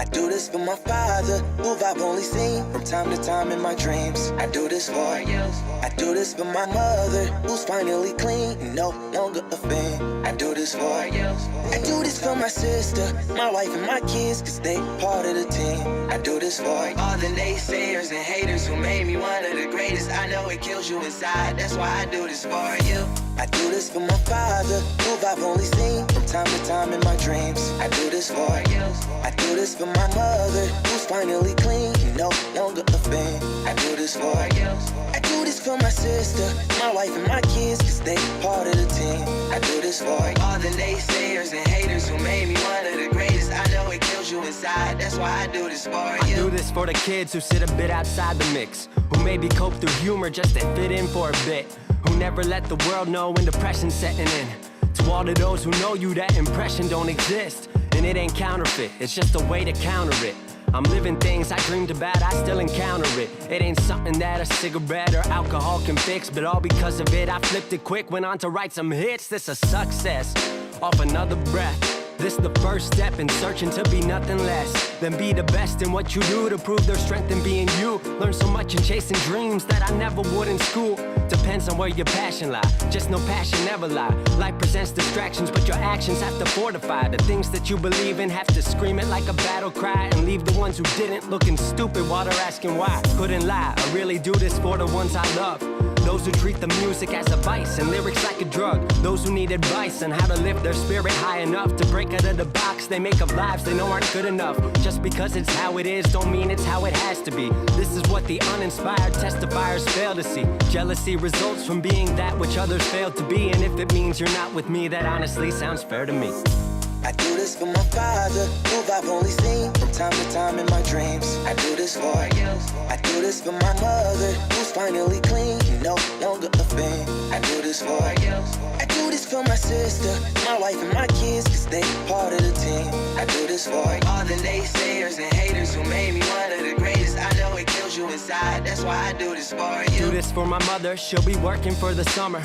I do this for my father, who I've only seen from time to time in my dreams. I do this for you. I do this for my mother, who's finally clean and no longer a fan. I do this for you. I do this for my sister, my wife and my kids, cause they part of the team. I do this for all the naysayers and haters who made me one of the greatest. I know it kills you inside, that's why I do this for you. I do this for my father, who I've only seen from time to time in my dreams. I do this for you. I do this for my mother, who's finally clean and no longer a fan. I do this for you. I do this for my sister, my wife and my kids, cause they part of the team. I do this for all the naysayers and haters who made me one of the greatest. I know it kills you inside, that's why I do this for you. I do this for the kids who sit a bit outside the mix, who maybe cope through humor just to fit in for a bit, who never let the world know when depression's setting in. To all of those who know you, that impression don't exist, and it ain't counterfeit, it's just a way to counter it. I'm living things I dreamed about, I still encounter it. It ain't something that a cigarette or alcohol can fix, but all because of it I flipped it quick, went on to write some hits. This a success, off another breath. This the first step in searching to be nothing less than be the best in what you do, to prove their strength in being you. Learn so much in chasing dreams that I never would in school. Depends on where your passion lie, just no passion never lie. Life presents distractions, but your actions have to fortify the things that you believe in. Have to scream it like a battle cry, and leave the ones who didn't looking stupid while they're asking why. Couldn't lie, I really do this for the ones I love, those who treat the music as a vice and lyrics like a drug, those who need advice on how to lift their spirit high enough to break out of the box they make up lives they know aren't good enough. Just because it's how it is don't mean it's how it has to be. This is what the uninspired testifiers fail to see. Jealousy results from being that which others fail to be, and if it means you're not with me, that honestly sounds fair to me. I do this for my father, who I've only seen from time to time in my dreams. I do this for you. I do this for my mother, who's finally clean and no longer a fan. I do this for you. I do this for my sister, my wife and my kids, cause they part of the team. I do this for all the naysayers and haters who made me one of the greatest. I know it kills you inside, that's why I do this for you. Do this for my mother, she'll be working for the summer.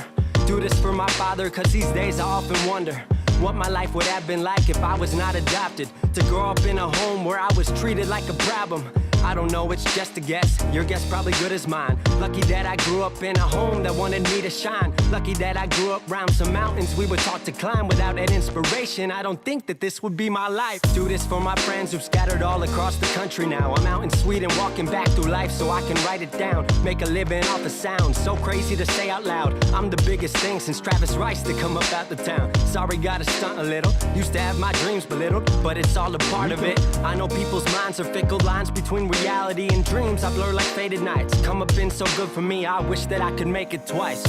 Do this for my father, cause these days I often wonder what my life would have been like if I was not adopted. To grow up in a home where I was treated like a problem. I don't know, it's just a guess. Your guess probably good as mine. Lucky that I grew up in a home that wanted me to shine. Lucky that I grew up around some mountains we were taught to climb. Without that inspiration, I don't think that this would be my life. Do this for my friends who've scattered all across the country now. I'm out in Sweden walking back through life so I can write it down. Make a living off of sound, so crazy to say out loud. I'm the biggest thing since Travis Rice to come up out the town. Sorry, gotta stunt a little. Used to have my dreams belittled, but it's all a part of it. I know people's minds are fickle, lines between reality and dreams I blur like faded nights. Come up been so good for me, I wish that I could make it twice.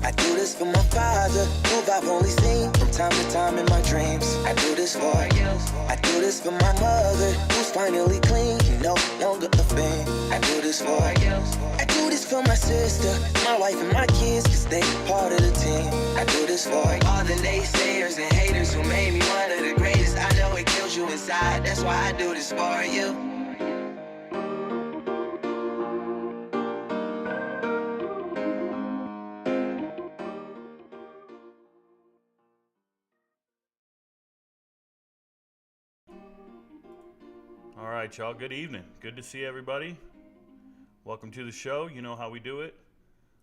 I do this for my father, who I've only seen from time to time in my dreams. I do this for you. I do this for my mother, who's finally clean and no longer a fan. I do this for you. I do this for my sister, my wife and my kids, cause they part of the team. I do this for all the naysayers and haters who made me one of the greatest. I know it kills you inside, that's why I do this for you. All right, y'all. Good evening. Good to see everybody. Welcome to the show. You know how we do it.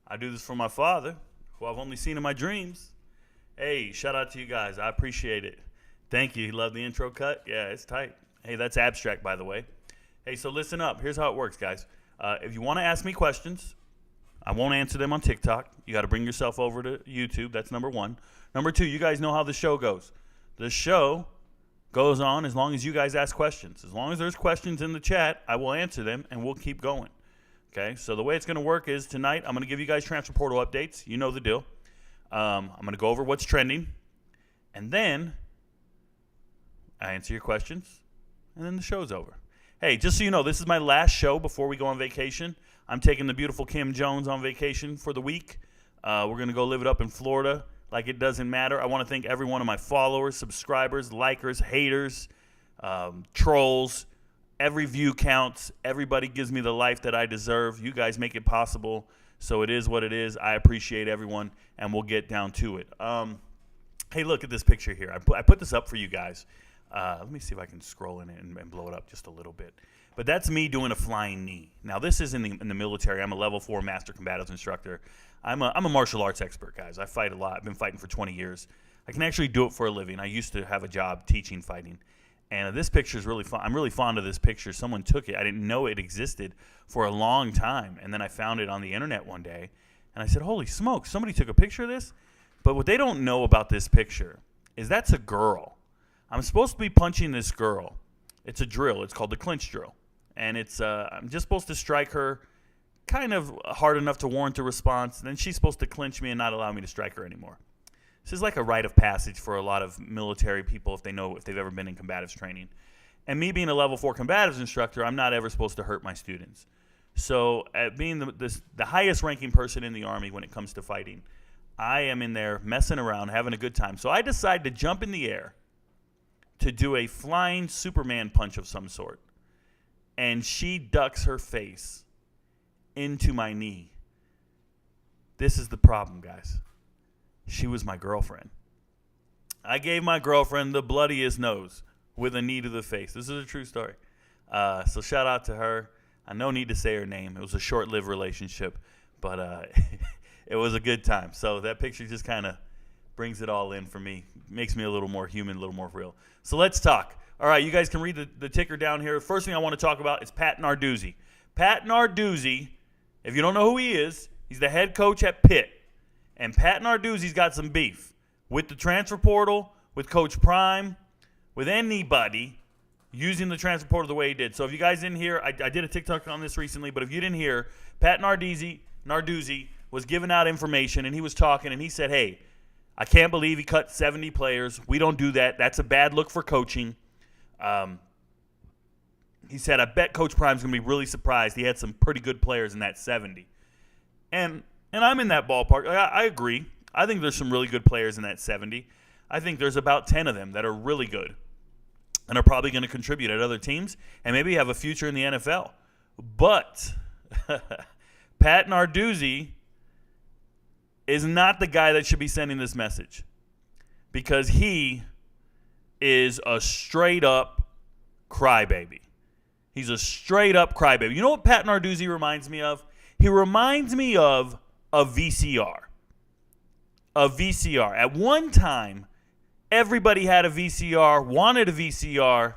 I do this for my father, who I've only seen in my dreams. Hey, shout out to you guys. I appreciate it. Thank you. You love the intro cut? Yeah, it's tight. Hey, that's abstract, by the way. Hey, so listen up. Here's how it works, guys. If you want to ask me questions, I won't answer them on TikTok. You got to bring yourself over to YouTube. That's number one. Number two, you guys know how the show goes. The show goes on as long as you guys ask questions. As long as there's questions in the chat, I will answer them, and we'll keep going. Okay, so the way it's going to work is tonight I'm going to give you guys transfer portal updates. You know the deal. I'm going to go over what's trending, and then I answer your questions, and then the show's over. Hey, just so you know, this is my last show before we go on vacation. I'm taking the beautiful Kim Jones on vacation for the week. We're going to go live it up in Florida like it doesn't matter. I want to thank every one of my followers, subscribers, likers, haters, trolls. Every view counts. Everybody gives me the life that I deserve. You guys make it possible, so it is what it is. I appreciate everyone, and we'll get down to it. Hey, look at this picture here. I put this up for you guys. Let me see if I can scroll in it and blow it up just a little bit. But that's me doing a flying knee. Now, this is in the military. I'm a level 4 master combatives instructor. I'm a martial arts expert, guys. I fight a lot. I've been fighting for 20 years. I can actually do it for a living. I used to have a job teaching fighting. And this picture is really fun. I'm really fond of this picture. Someone took it. I didn't know it existed for a long time. And then I found it on the internet one day. And I said, holy smokes, somebody took a picture of this? But what they don't know about this picture is that's a girl. I'm supposed to be punching this girl. It's a drill. It's called the clinch drill. And I'm just supposed to strike her kind of hard enough to warrant a response. Then she's supposed to clinch me and not allow me to strike her anymore. This is like a rite of passage for a lot of military people if they've ever been in combatives training. And me being a level 4 combatives instructor, I'm not ever supposed to hurt my students. So being the highest ranking person in the Army when it comes to fighting, I am in there messing around, having a good time. So I decide to jump in the air to do a flying Superman punch of some sort. And she ducks her face into my knee. This is the problem, guys. She was my girlfriend. I gave my girlfriend the bloodiest nose with a knee to the face. This is a true story. So shout out to her. I no need to say her name. It was a short-lived relationship, but it was a good time. So that picture just kind of brings it all in for me. Makes me a little more human, a little more real. So let's talk. All right, you guys can read the ticker down here. First thing I want to talk about is Pat Narduzzi. Pat Narduzzi, if you don't know who he is, he's the head coach at Pitt. And Pat Narduzzi's got some beef with the transfer portal, with Coach Prime, with anybody using the transfer portal the way he did. So if you guys didn't hear, I did a TikTok on this recently, but if you didn't hear, Pat Narduzzi was giving out information, and he was talking, and he said, hey, I can't believe he cut 70 players. We don't do that. That's a bad look for coaching. He said, I bet Coach Prime's going to be really surprised. He had some pretty good players in that 70. And I'm in that ballpark. I agree. I think there's some really good players in that 70. I think there's about 10 of them that are really good and are probably going to contribute at other teams and maybe have a future in the NFL. But Pat Narduzzi is not the guy that should be sending this message because he is a straight-up crybaby. He's a straight-up crybaby. You know what Pat Narduzzi reminds me of? He reminds me of a VCR. A VCR. At one time, everybody had a VCR, wanted a VCR.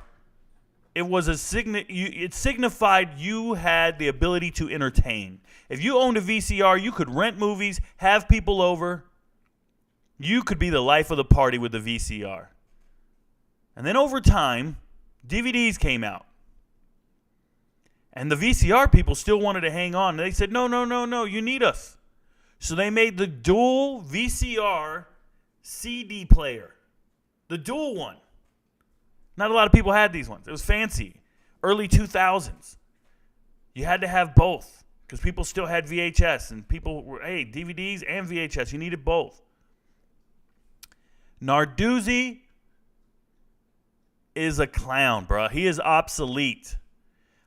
It was it signified you had the ability to entertain. If you owned a VCR, you could rent movies, have people over. You could be the life of the party with the VCR. And then over time, DVDs came out. And the VCR people still wanted to hang on. They said, no, you need us. So they made the dual VCR CD player. The dual one. Not a lot of people had these ones. It was fancy. Early 2000s. You had to have both because people still had VHS. And people were, hey, DVDs and VHS. You needed both. Narduzzi is a clown, bro. He is obsolete.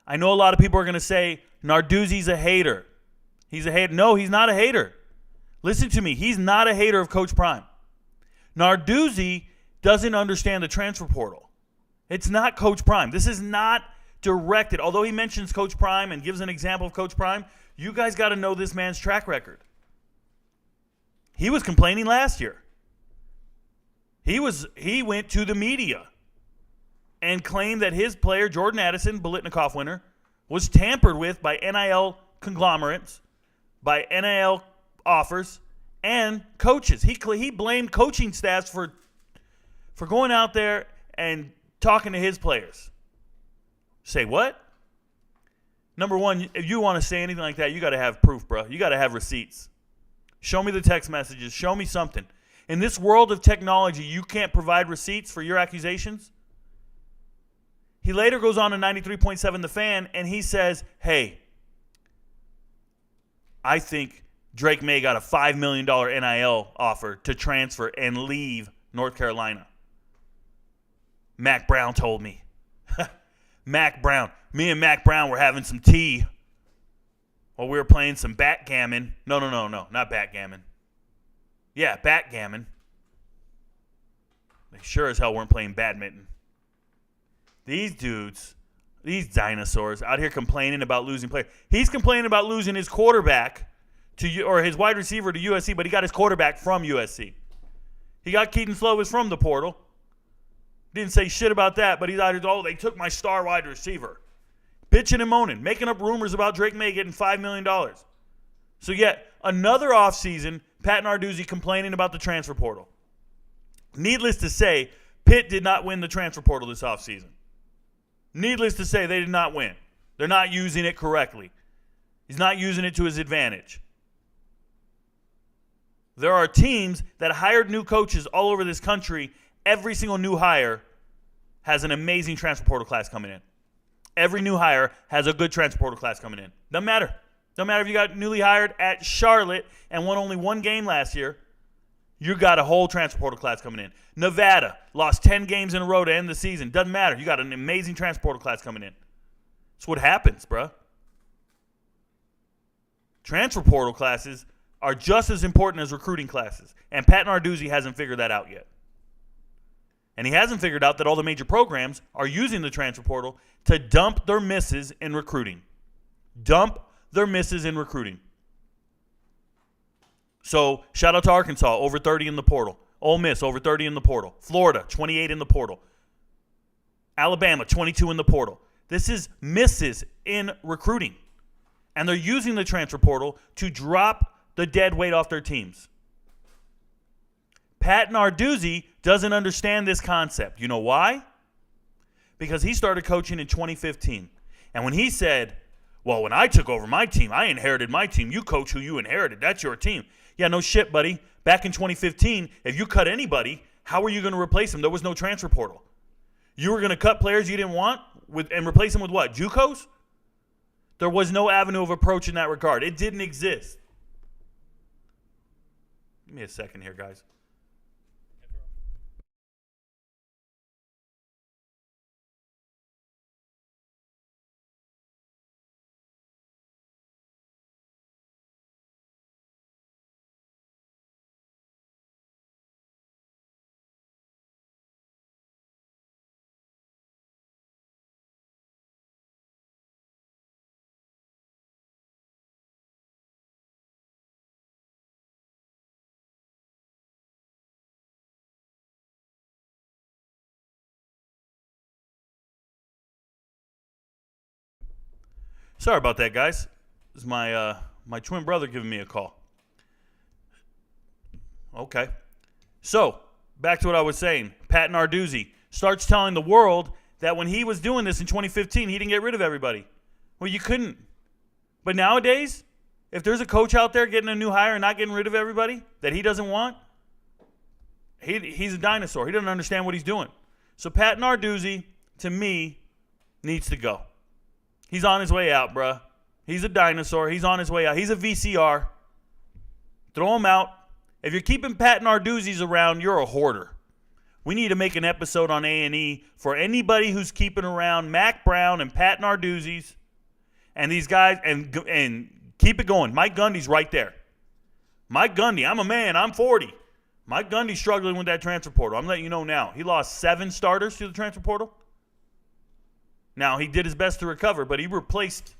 I know a lot of people are going to say Narduzzi's a hater. He's a hater. No, he's not a hater. Listen to me. He's not a hater of Coach Prime. Narduzzi doesn't understand the transfer portal. It's not Coach Prime. This is not directed. Although he mentions Coach Prime and gives an example of Coach Prime, you guys got to know this man's track record. He was complaining last year. He went to the media and claimed that his player, Jordan Addison, Biletnikoff winner, was tampered with by NIL conglomerates, by NIL offers, and coaches. He blamed coaching staffs for going out there and talking to his players. Say what? Number one, if you want to say anything like that, you got to have proof, bro. You got to have receipts. Show me the text messages. Show me something. In this world of technology, you can't provide receipts for your accusations. He later goes on to 93.7 The Fan, and he says, hey, I think Drake May got a $5 million NIL offer to transfer and leave North Carolina. Mac Brown told me. Mac Brown. Me and Mac Brown were having some tea while we were playing some backgammon. No, not backgammon. Yeah, backgammon. They sure as hell weren't playing badminton. These dudes, these dinosaurs out here complaining about losing players. He's complaining about losing his quarterback or his wide receiver to USC, but he got his quarterback from USC. He got Keaton Slovis from the portal. Didn't say shit about that, but he's out here, they took my star wide receiver. Bitching and moaning, making up rumors about Drake May getting $5 million. So yet, another offseason, Pat Narduzzi complaining about the transfer portal. Needless to say, Pitt did not win the transfer portal this offseason. Needless to say, they did not win. They're not using it correctly. He's not using it to his advantage. There are teams that hired new coaches all over this country. Every single new hire has an amazing transfer portal class coming in. Every new hire has a good transfer portal class coming in. Doesn't matter. Doesn't matter if you got newly hired at Charlotte and won only one game last year. You got a whole transfer portal class coming in. Nevada lost 10 games in a row to end the season. Doesn't matter. You got an amazing transfer portal class coming in. That's what happens, bruh. Transfer portal classes are just as important as recruiting classes. And Pat Narduzzi hasn't figured that out yet. And he hasn't figured out that all the major programs are using the transfer portal to dump their misses in recruiting. Dump their misses in recruiting. So, shout out to Arkansas, over 30 in the portal. Ole Miss, over 30 in the portal. Florida, 28 in the portal. Alabama, 22 in the portal. This is misses in recruiting. And they're using the transfer portal to drop the dead weight off their teams. Pat Narduzzi doesn't understand this concept. You know why? Because he started coaching in 2015. And when he said, well, when I took over my team, I inherited my team. You coach who you inherited. That's your team. Yeah, no shit, buddy. Back in 2015, if you cut anybody, how were you going to replace them? There was no transfer portal. You were going to cut players you didn't want and replace them with what? JUCOs? There was no avenue of approach in that regard. It didn't exist. Give me a second here, guys. Sorry about that, guys. This is my twin brother giving me a call. Okay. So, back to what I was saying. Pat Narduzzi starts telling the world that when he was doing this in 2015, he didn't get rid of everybody. Well, you couldn't. But nowadays, if there's a coach out there getting a new hire and not getting rid of everybody that he doesn't want, he's a dinosaur. He doesn't understand what he's doing. So Pat Narduzzi, to me, needs to go. He's on his way out, bruh. He's a dinosaur. He's on his way out. He's a VCR. Throw him out. If you're keeping Pat Narduzzi's around, you're a hoarder. We need to make an episode on A&E for anybody who's keeping around Mac Brown and Pat Narduzzi's and these guys and keep it going. Mike Gundy's right there. Mike Gundy, I'm a man. I'm 40. Mike Gundy's struggling with that transfer portal. I'm letting you know now. He lost 7 starters to the transfer portal. Now, he did his best to recover, but he replaced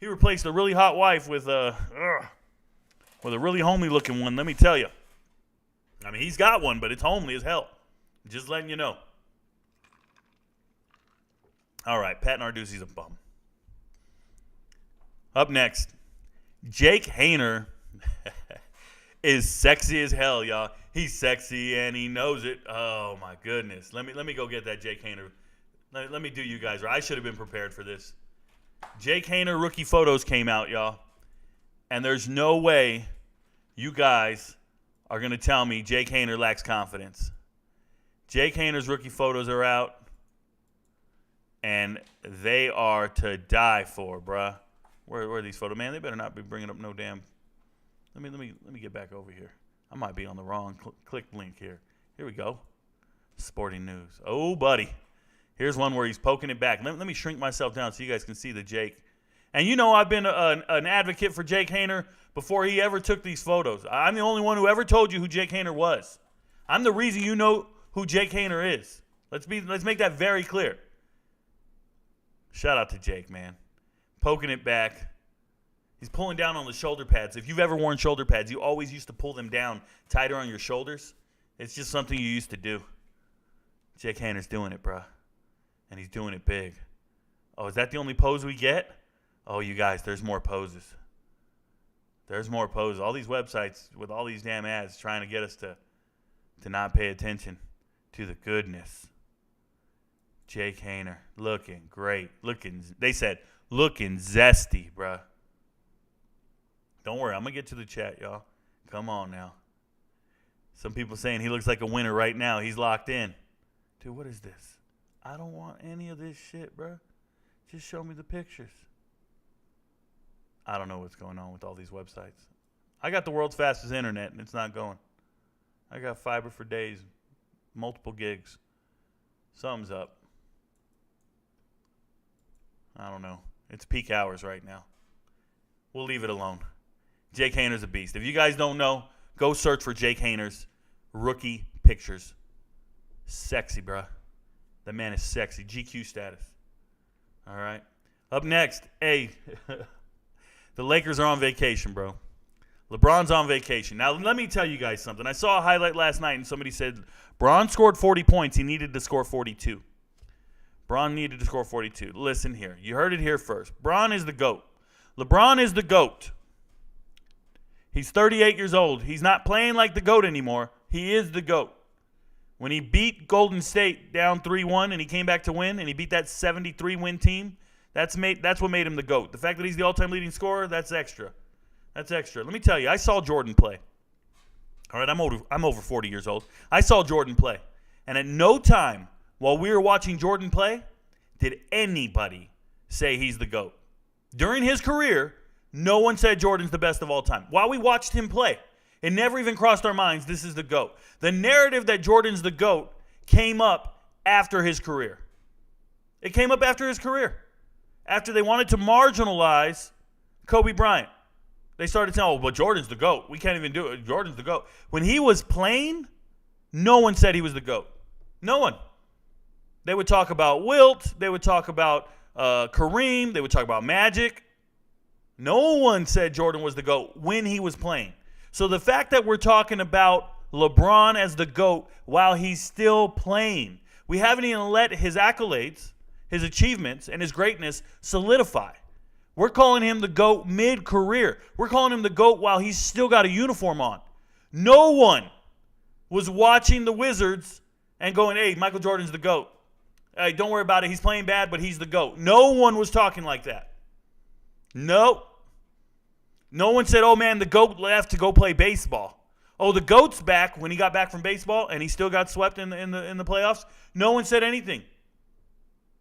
a really hot wife with a really homely-looking one, let me tell you. I mean, he's got one, but it's homely as hell. Just letting you know. All right, Pat Narduzzi's a bum. Up next, Jake Haener is sexy as hell, y'all. He's sexy, and he knows it. Oh, my goodness. Let me go get that Jake Haener. Let me do you guys right. I should have been prepared for this. Jake Haener rookie photos came out, y'all. And there's no way you guys are going to tell me Jake Haener lacks confidence. Jake Haener's rookie photos are out. And they are to die for, bruh. Where are these photos? Man, they better not be bringing up no damn. Let me get back over here. I might be on the wrong click link here. Here we go. Sporting news. Oh, buddy. Here's one where he's poking it back. Let me shrink myself down so you guys can see the Jake. And you know I've been an advocate for Jake Haener before he ever took these photos. I'm the only one who ever told you who Jake Haener was. I'm the reason you know who Jake Haener is. Let's make that very clear. Shout out to Jake, man. Poking it back. He's pulling down on the shoulder pads. If you've ever worn shoulder pads, you always used to pull them down tighter on your shoulders. It's just something you used to do. Jake Haener's doing it, bruh. And he's doing it big. Oh, is that the only pose we get? Oh, you guys, there's more poses. There's more poses. All these websites with all these damn ads trying to get us to not pay attention to the goodness. Jake Haener looking great. They said, looking zesty, bruh. Don't worry, I'm going to get to the chat, y'all. Come on now. Some people saying he looks like a winner right now. He's locked in. Dude, what is this? I don't want any of this shit, bruh. Just show me the pictures. I don't know what's going on with all these websites. I got the world's fastest internet, and it's not going. I got fiber for days, multiple gigs. Something's up. I don't know. It's peak hours right now. We'll leave it alone. Jake Haener's a beast. If you guys don't know, go search for Jake Haener's rookie pictures. Sexy, bruh. That man is sexy. GQ status. All right. Up next, hey, the Lakers are on vacation, bro. LeBron's on vacation. Now, let me tell you guys something. I saw a highlight brast night, and somebody said Bron scored 40 points. He needed to score 42. Bron needed to score 42. Listen here. You heard it here first. Bron is the GOAT. LeBron is the GOAT. He's 38 years old. He's not playing like the GOAT anymore. He is the GOAT. When he beat Golden State down 3-1 and he came back to win and he beat that 73-win team, that's what made him the GOAT. The fact that he's the all-time leading scorer, that's extra. That's extra. Let me tell you, I saw Jordan play. All right, I'm over 40 years old. I saw Jordan play. And at no time while we were watching Jordan play did anybody say he's the GOAT. During his career, no one said Jordan's the best of all time. While we watched him play, it never even crossed our minds this is the GOAT. The narrative that Jordan's the GOAT came up after his career. It came up after his career. After they wanted to marginalize Kobe Bryant. They started saying, oh, but Jordan's the GOAT. We can't even do it. Jordan's the GOAT. When he was playing, no one said he was the GOAT. No one. They would talk about Wilt. They would talk about Kareem. They would talk about Magic. No one said Jordan was the GOAT when he was playing. So the fact that we're talking about LeBron as the GOAT while he's still playing, we haven't even let his accolades, his achievements, and his greatness solidify. We're calling him the GOAT mid-career. We're calling him the GOAT while he's still got a uniform on. No one was watching the Wizards and going, hey, Michael Jordan's the GOAT. Hey, don't worry about it. He's playing bad, but he's the GOAT. No one was talking like that. No. No one said, oh, man, the GOAT left to go play baseball. Oh, the GOAT's back when he got back from baseball and he still got swept in the playoffs. No one said anything.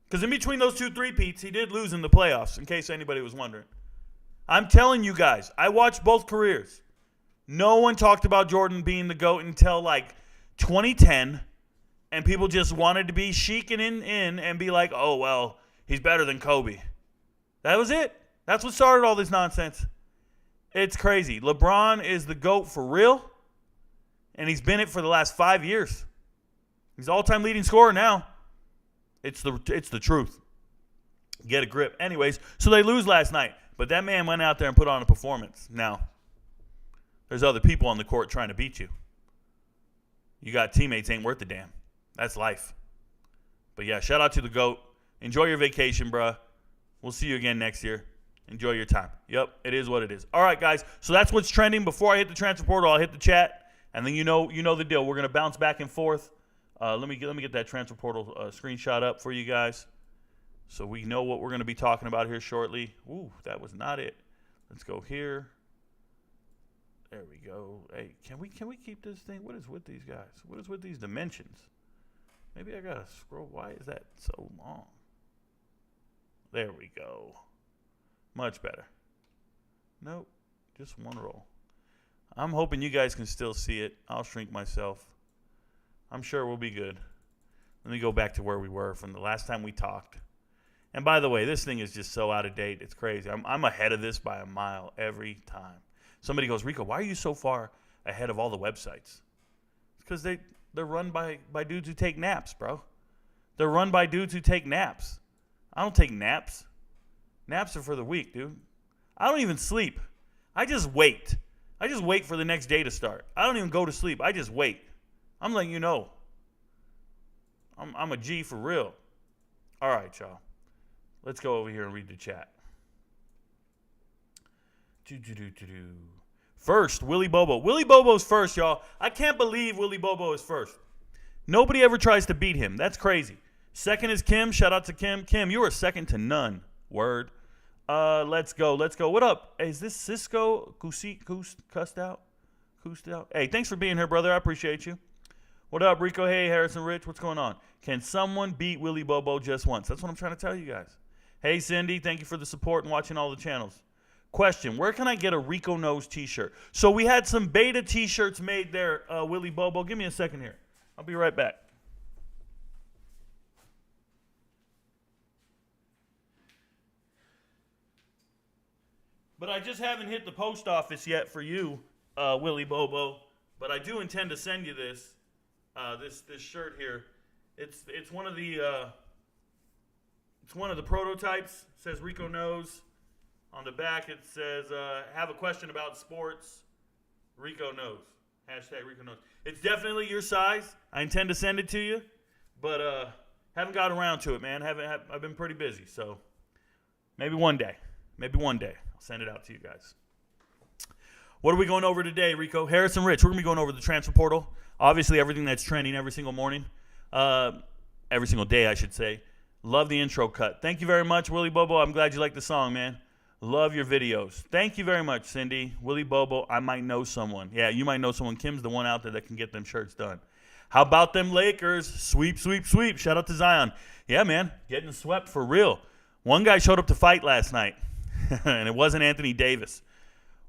Because in between those 2 three-peats, he did lose in the playoffs, in case anybody was wondering. I'm telling you guys, I watched both careers. No one talked about Jordan being the GOAT until like 2010, and people just wanted to be chic in and be like, oh, well, he's better than Kobe. That was it. That's what started all this nonsense. It's crazy. LeBron is the GOAT for real, and he's been it for the last 5 years. He's all-time leading scorer now. It's the truth. Get a grip. Anyways, so they lose last night, but that man went out there and put on a performance. Now, there's other people on the court trying to beat you. You got teammates ain't worth a damn. That's life. But yeah, shout out to the GOAT. Enjoy your vacation, bruh. We'll see you again next year. Enjoy your time. Yep, it is what it is. All right, guys. So that's what's trending. Before I hit the transfer portal, I'll hit the chat, and then you know the deal. We're gonna bounce back and forth. Let me get that transfer portal screenshot up for you guys, so we know what we're gonna be talking about here shortly. Ooh, that was not it. Let's go here. There we go. Hey, can we keep this thing? What is with these guys? What is with these dimensions? Maybe I gotta scroll. Why is that so long? There we go. Much better. Nope, just one roll. I'm hoping you guys can still see it. I'll shrink myself. I'm sure we'll be good. Let me go back to where we were from the last time we talked. And by the way, this thing is just so out of date. It's crazy. I'm ahead of this by a mile every time. Somebody goes, Rico, why are you so far ahead of all the websites? It's because they're run by dudes who take naps, bro. They're run by dudes who take naps. I don't take naps. Naps are for the weak, dude. I don't even sleep. I just wait. I just wait for the next day to start. I don't even go to sleep. I just wait. I'm letting you know. I'm a G for real. All right, y'all. Let's go over here and read the chat. First, Willie Bobo. Willie Bobo's first, y'all. I can't believe Willie Bobo is first. Nobody ever tries to beat him. That's crazy. Second is Kim. Shout out to Kim. Kim, you are second to none. Word. Let's go. What up? Hey, is this Cisco cussed out? Hey, thanks for being here, brother. I appreciate you. What up, Rico? Hey, Harrison Rich. What's going on? Can someone beat Willie Bobo just once? That's what I'm trying to tell you guys. Hey, Cindy. Thank you for the support and watching all the channels. Question, where can I get a Rico Knows t-shirt? So we had some beta t-shirts made there, Willie Bobo. Give me a second here. I'll be right back. But I just haven't hit the post office yet for you, Willie Bobo. But I do intend to send you this, this shirt here. It's one of the prototypes. It says Rico Knows. On the back, it says, have a question about sports, Rico Knows. Hashtag Rico Knows. It's definitely your size. I intend to send it to you, but haven't got around to it, man. I've been pretty busy, so maybe one day. I'll send it out to you guys. What are we going over today, Rico? Harrison Rich. We're going to be going over the transfer portal. Obviously, everything that's trending every single morning. Every single day, I should say. Love the intro cut. Thank you very much, Willie Bobo. I'm glad you like the song, man. Love your videos. Thank you very much, Cindy. Willie Bobo, I might know someone. Yeah, you might know someone. Kim's the one out there that can get them shirts done. How about them Lakers? Sweep. Shout out to Zion. Yeah, man, getting swept for real. One guy showed up to fight last night, and it wasn't Anthony Davis.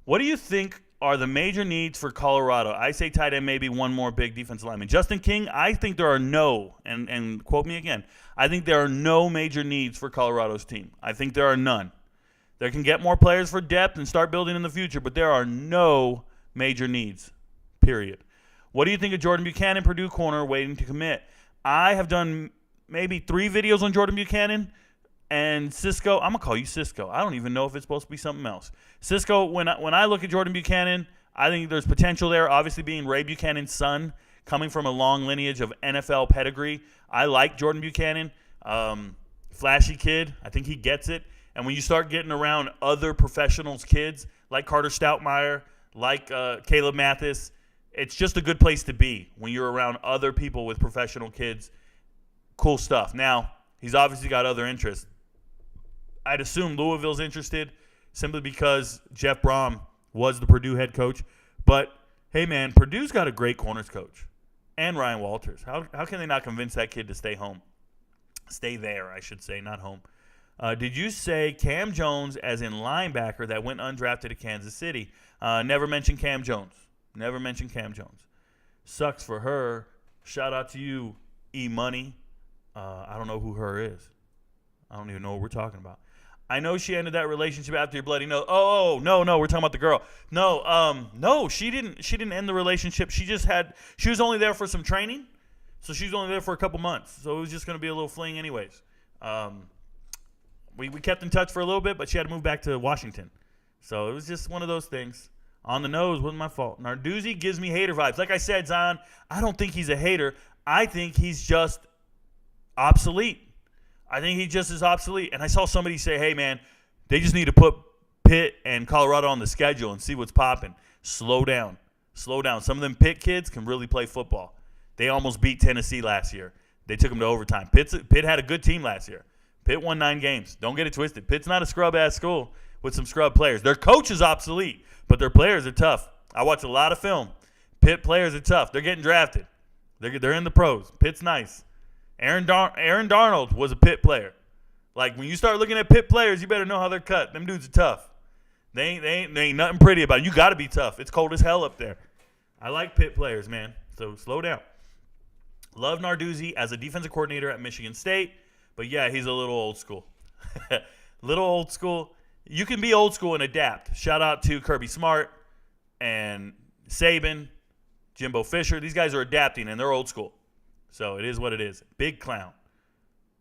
What do you think are the major needs for Colorado? I say tight end, maybe one more big defensive lineman. Justin King, I think there are no, and quote me again, I think there are no major needs for Colorado's team. I think there are none. They can get more players for depth and start building in the future, but there are no major needs, period. What do you think of Jordan Buchanan, Purdue corner, waiting to commit? I have done maybe 3 videos on Jordan Buchanan and Cisco. I'm going to call you Cisco. I don't even know if it's supposed to be something else. Cisco, when I look at Jordan Buchanan, I think there's potential there, obviously being Ray Buchanan's son, coming from a long lineage of NFL pedigree. I like Jordan Buchanan. Flashy kid. I think he gets it. And when you start getting around other professionals' kids, like Carter Stoutmeyer, like Caleb Mathis, it's just a good place to be when you're around other people with professional kids. Cool stuff. Now, he's obviously got other interests. I'd assume Louisville's interested simply because Jeff Brom was the Purdue head coach. But, hey, man, Purdue's got a great corners coach. And Ryan Walters. How can they not convince that kid to stay home? Stay there, I should say, not home. Did you say Cam Jones as in linebacker that went undrafted to Kansas City? Never mentioned Cam Jones. Sucks for her. Shout out to you, E-Money. I don't know who her is. I don't even know what we're talking about. I know she ended that relationship after your bloody nose. Oh, no, we're talking about the girl. No, she didn't end the relationship. She was only there for some training. So she was only there for a couple months. So it was just going to be a little fling anyways. We kept in touch for a little bit, but she had to move back to Washington. So it was just one of those things. On the nose, wasn't my fault. Narduzzi gives me hater vibes. Like I said, Zion, I don't think he's a hater. I think he's just obsolete. I think he just is obsolete. And I saw somebody say, hey, man, they just need to put Pitt and Colorado on the schedule and see what's popping. Slow down. Some of them Pitt kids can really play football. They almost beat Tennessee last year. They took them to overtime. Pitt had a good team last year. Pitt won 9 games. Don't get it twisted. Pitt's not a scrub-ass school with some scrub players. Their coach is obsolete, but their players are tough. I watch a lot of film. Pitt players are tough. They're getting drafted. They're in the pros. Pitt's nice. Aaron Darnold was a Pitt player. Like, when you start looking at Pitt players, you better know how they're cut. Them dudes are tough. They ain't nothing pretty about it. You got to be tough. It's cold as hell up there. I like Pitt players, man. So slow down. Love Narduzzi as a defensive coordinator at Michigan State. But, yeah, he's a little old school. Little old school. You can be old school and adapt. Shout out to Kirby Smart and Saban, Jimbo Fisher. These guys are adapting, and they're old school. So it is what it is. Big clown.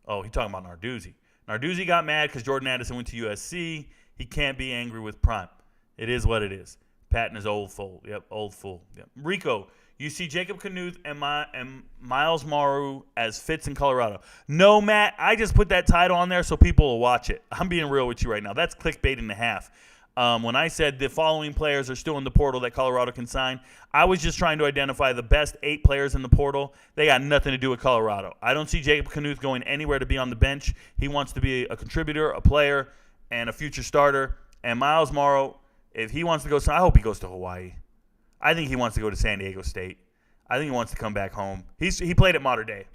Oh, he's talking about Narduzzi. Narduzzi got mad because Jordan Addison went to USC. He can't be angry with Prime. It is what it is. Patton is old fool. Yep, old fool. Yep. Rico, you see Jacob Knuth and Miles Morrow as fits in Colorado. No, Matt, I just put that title on there so people will watch it. I'm being real with you right now. That's clickbait and a half. When I said the following players are still in the portal that Colorado can sign, I was just trying to identify the best 8 players in the portal. They got nothing to do with Colorado. I don't see Jacob Knuth going anywhere to be on the bench. He wants to be a contributor, a player, and a future starter. And Miles Morrow, if he wants to go, I hope he goes to Hawaii. I think he wants to go to San Diego State. I think he wants to come back home. He played at Mater Dei,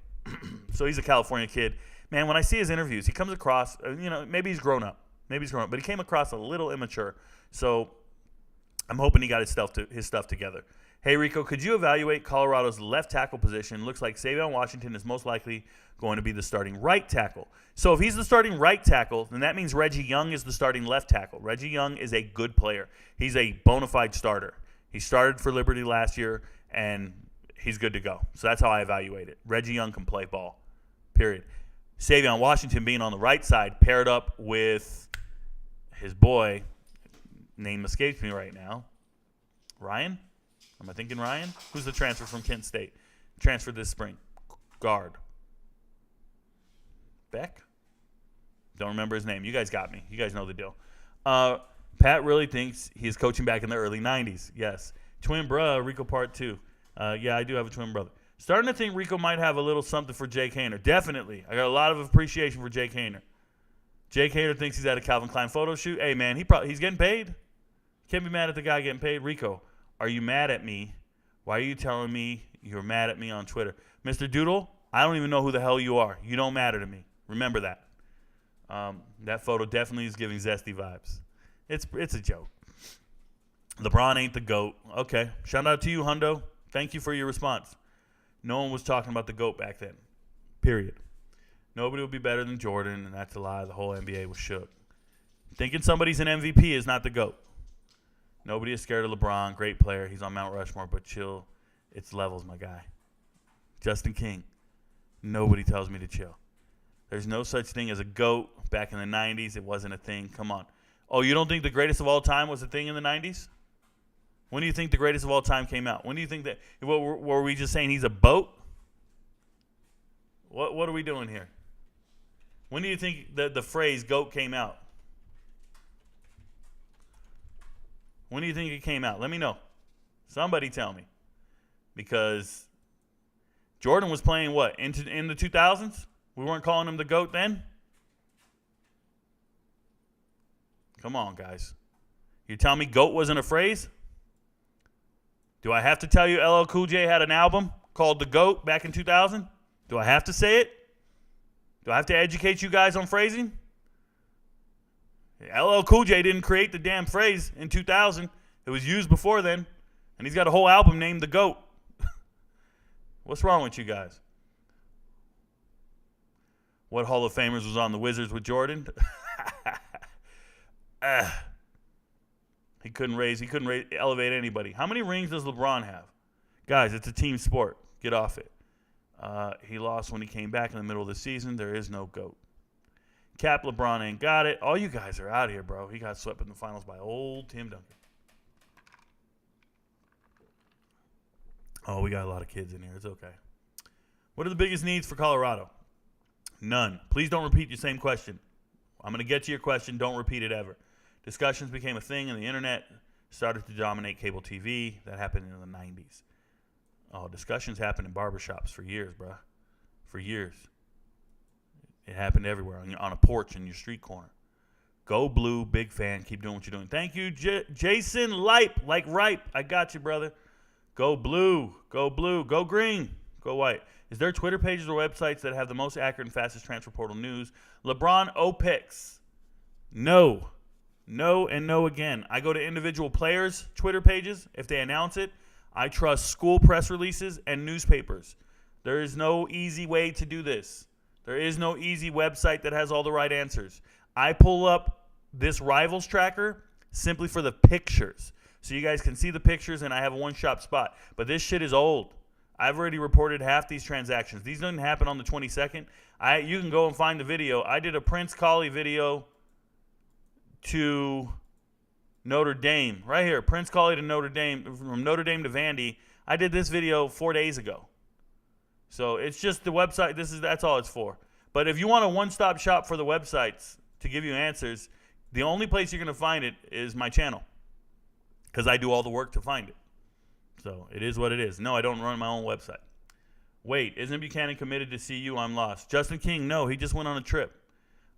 so he's a California kid. Man, when I see his interviews, he comes across, maybe he's grown up. But he came across a little immature. So I'm hoping he got his stuff together. Hey, Rico, could you evaluate Colorado's left tackle position? Looks like Savion Washington is most likely going to be the starting right tackle. So if he's the starting right tackle, then that means Reggie Young is the starting left tackle. Reggie Young is a good player. He's a bona fide starter. He started for Liberty last year, and he's good to go. So that's how I evaluate it. Reggie Young can play ball, period. Savion Washington being on the right side paired up with his boy, name escapes me right now, Ryan? Am I thinking Ryan? Who's the transfer from Kent State? Transferred this spring. Guard. Beck? Don't remember his name. You guys got me. You guys know the deal. Pat really thinks he's coaching back in the early 90s. Yes. Twin bruh, Rico part 2. Yeah, I do have a twin brother. Starting to think Rico might have a little something for Jake Haener. Definitely. I got a lot of appreciation for Jake Haener. Jake Haener thinks he's at a Calvin Klein photo shoot. Hey, man, he's getting paid. Can't be mad at the guy getting paid. Rico, are you mad at me? Why are you telling me you're mad at me on Twitter? Mr. Doodle, I don't even know who the hell you are. You don't matter to me. Remember that. That photo definitely is giving zesty vibes. It's a joke. LeBron ain't the GOAT. Okay. Shout out to you, Hundo. Thank you for your response. No one was talking about the GOAT back then. Period. Nobody will be better than Jordan, and that's a lie. The whole NBA was shook. Thinking somebody's an MVP is not the GOAT. Nobody is scared of LeBron. Great player. He's on Mount Rushmore, but chill. It's levels, my guy. Justin King. Nobody tells me to chill. There's no such thing as a GOAT. Back in the 90s, it wasn't a thing. Come on. Oh, you don't think the greatest of all time was a thing in the 90s? When do you think the greatest of all time came out? When do you think that? Were we just saying he's a boat? What are we doing here? When do you think the phrase GOAT came out? When do you think it came out? Let me know. Somebody tell me. Because Jordan was playing what? In the 2000s? We weren't calling him the GOAT then? Come on, guys. You tell me GOAT wasn't a phrase? Do I have to tell you LL Cool J had an album called The GOAT back in 2000? Do I have to say it? Do I have to educate you guys on phrasing? LL Cool J didn't create the damn phrase in 2000. It was used before then. And he's got a whole album named The GOAT. What's wrong with you guys? What Hall of Famers was on the Wizards with Jordan? He couldn't elevate anybody. How many rings does LeBron have? Guys, it's a team sport. Get off it. He lost when he came back in the middle of the season. There is no GOAT. Cap LeBron ain't got it. All you guys are out here, bro. He got swept in the finals by old Tim Duncan. Oh, we got a lot of kids in here. It's okay. What are the biggest needs for Colorado? None. Please don't repeat your same question. I'm going to get to your question. Don't repeat it ever. Discussions became a thing, and the internet started to dominate cable TV. That happened in the 90s. Oh, discussions happened in barbershops for years, bro. For years. It happened everywhere, on a porch in your street corner. Go Blue, big fan. Keep doing what you're doing. Thank you, Jason Lipe, like ripe. I got you, brother. Go Blue, go Blue, go Green, go White. Is there Twitter pages or websites that have the most accurate and fastest transfer portal news? LeBron OPIX. No. No and no again. I go to individual players' Twitter pages. If they announce it, I trust school press releases and newspapers. There is no easy way to do this. There is no easy website that has all the right answers. I pull up this Rivals tracker simply for the pictures. So you guys can see the pictures, and I have a one-shop spot. But this shit is old. I've already reported half these transactions. These didn't happen on the 22nd. You can go and find the video. I did a Prince Collie video to Notre Dame. Right here, Prince Collie to Notre Dame, from Notre Dame to Vandy. I did this video 4 days ago. So it's just the website. That's all it's for. But if you want a one-stop shop for the websites to give you answers, the only place you're going to find it is my channel, because I do all the work to find it. So it is what it is. No, I don't run my own website. Wait, isn't Buchanan committed to CU? I'm lost. Justin King, no, he just went on a trip.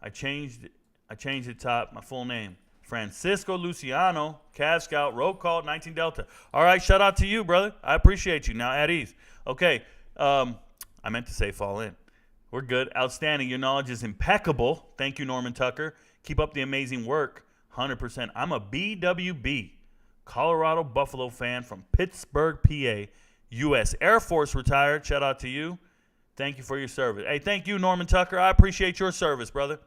I changed the top, my full name. Francisco Luciano, Cav Scout, roll call, 19 Delta. All right, shout out to you, brother. I appreciate you. Now at ease. Okay, I meant to say fall in. We're good. Outstanding. Your knowledge is impeccable. Thank you, Norman Tucker. Keep up the amazing work. 100%. I'm a BWB, Colorado Buffalo fan from Pittsburgh, PA. U.S. Air Force retired. Shout out to you. Thank you for your service. Hey, thank you, Norman Tucker. I appreciate your service, brother.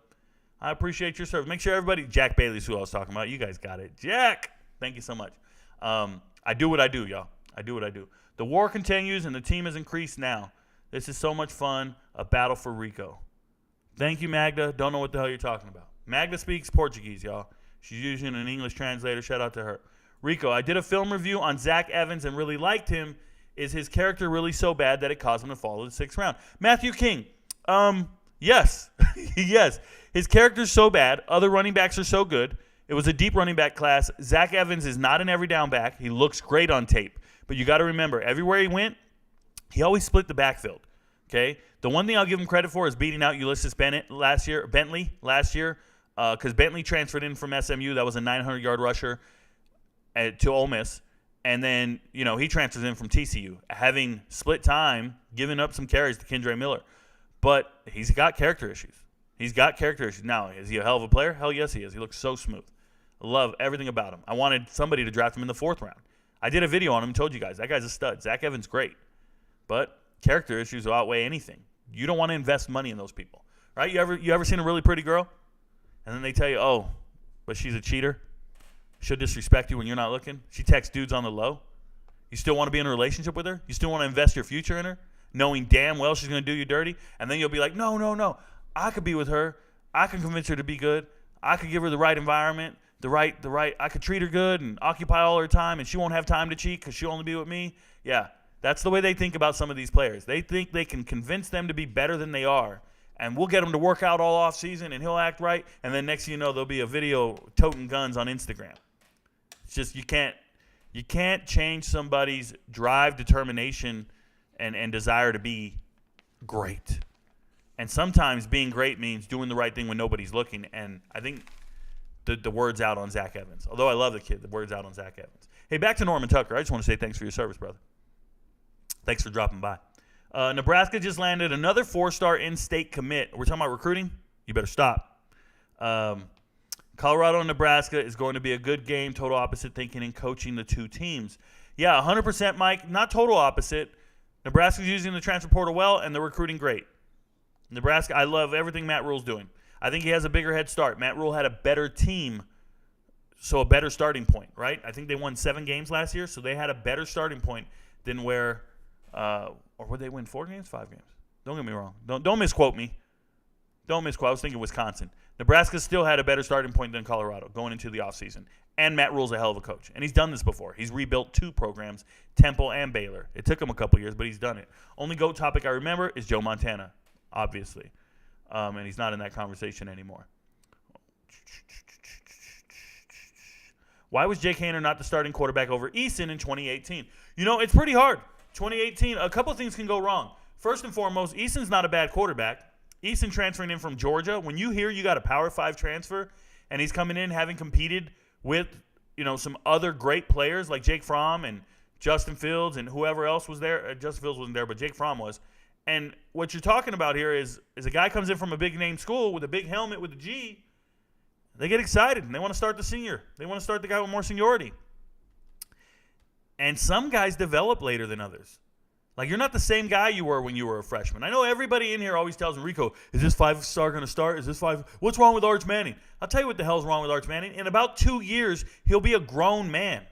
I appreciate your service. Make sure everybody, Jack Bailey's who I was talking about. You guys got it. Jack, thank you so much. I do what I do, y'all. I do what I do. The war continues and the team has increased now. This is so much fun. A battle for Rico. Thank you, Magda. Don't know what the hell you're talking about. Magda speaks Portuguese, y'all. She's using an English translator. Shout out to her. Rico, I did a film review on Zach Evans and really liked him. Is his character really so bad that it caused him to fall to the 6th round? Matthew King, yes. Yes. His character's so bad. Other running backs are so good. It was a deep running back class. Zach Evans is not an every down back. He looks great on tape. But you got to remember, everywhere he went, he always split the backfield. Okay? The one thing I'll give him credit for is beating out Ulysses Bentley last year, because Bentley transferred in from SMU. That was a 900-yard rusher to Ole Miss. And then, he transfers in from TCU, having split time, giving up some carries to Kendre Miller. But he's got character issues. Now, is he a hell of a player? Hell yes, he is. He looks so smooth. I love everything about him. I wanted somebody to draft him in the 4th round. I did a video on him and told you guys, that guy's a stud. Zach Evans, great. But character issues will outweigh anything. You don't want to invest money in those people. Right? You ever seen a really pretty girl? And then they tell you, oh, but she's a cheater. She'll disrespect you when you're not looking. She texts dudes on the low. You still want to be in a relationship with her? You still want to invest your future in her, knowing damn well she's going to do you dirty? And then you'll be like, no. I could be with her. I can convince her to be good. I could give her the right environment, the right. I could treat her good and occupy all her time, and she won't have time to cheat because she'll only be with me. Yeah, that's the way they think about some of these players. They think they can convince them to be better than they are, and we'll get him to work out all off season, and he'll act right. And then next thing you know, there'll be a video toting guns on Instagram. It's just you can't change somebody's drive, determination, and desire to be great. And sometimes being great means doing the right thing when nobody's looking. And I think the word's out on Zach Evans. Although I love the kid, the word's out on Zach Evans. Hey, back to Norman Tucker. I just want to say thanks for your service, brother. Thanks for dropping by. Nebraska just landed another 4-star in-state commit. We're talking about recruiting? You better stop. Colorado and Nebraska is going to be a good game. Total opposite thinking and coaching the two teams. Yeah, 100%, Mike. Not total opposite. Nebraska's using the transfer portal well, and they're recruiting great. Nebraska, I love everything Matt Rule's doing. I think he has a bigger head start. Matt Rule had a better team, so a better starting point, right? I think they won 7 games last year, so they had a better starting point than where or would they win 4 games, 5 games? Don't get me wrong. Don't misquote me. Don't misquote. I was thinking Wisconsin. Nebraska still had a better starting point than Colorado going into the offseason. And Matt Rule's a hell of a coach. And he's done this before. He's rebuilt 2 programs, Temple and Baylor. It took him a couple years, but he's done it. Only GOAT topic I remember is Joe Montana, obviously. And he's not in that conversation anymore. Why was Jake Haener not the starting quarterback over Eason in 2018? It's pretty hard. 2018, a couple things can go wrong. First and foremost, Eason's not a bad quarterback. Eason transferring in from Georgia. When you hear you got a Power 5 transfer and he's coming in having competed with, some other great players like Jake Fromm and Justin Fields and whoever else was there. Justin Fields wasn't there, but Jake Fromm was. And what you're talking about here is a guy comes in from a big-name school with a big helmet with a G. They get excited, and they want to start the senior. They want to start the guy with more seniority. And some guys develop later than others. Like, you're not the same guy you were when you were a freshman. I know everybody in here always tells me, Rico, is this 5-star going to start? Is this 5? What's wrong with Arch Manning? I'll tell you what the hell's wrong with Arch Manning. In about 2 years, he'll be a grown man.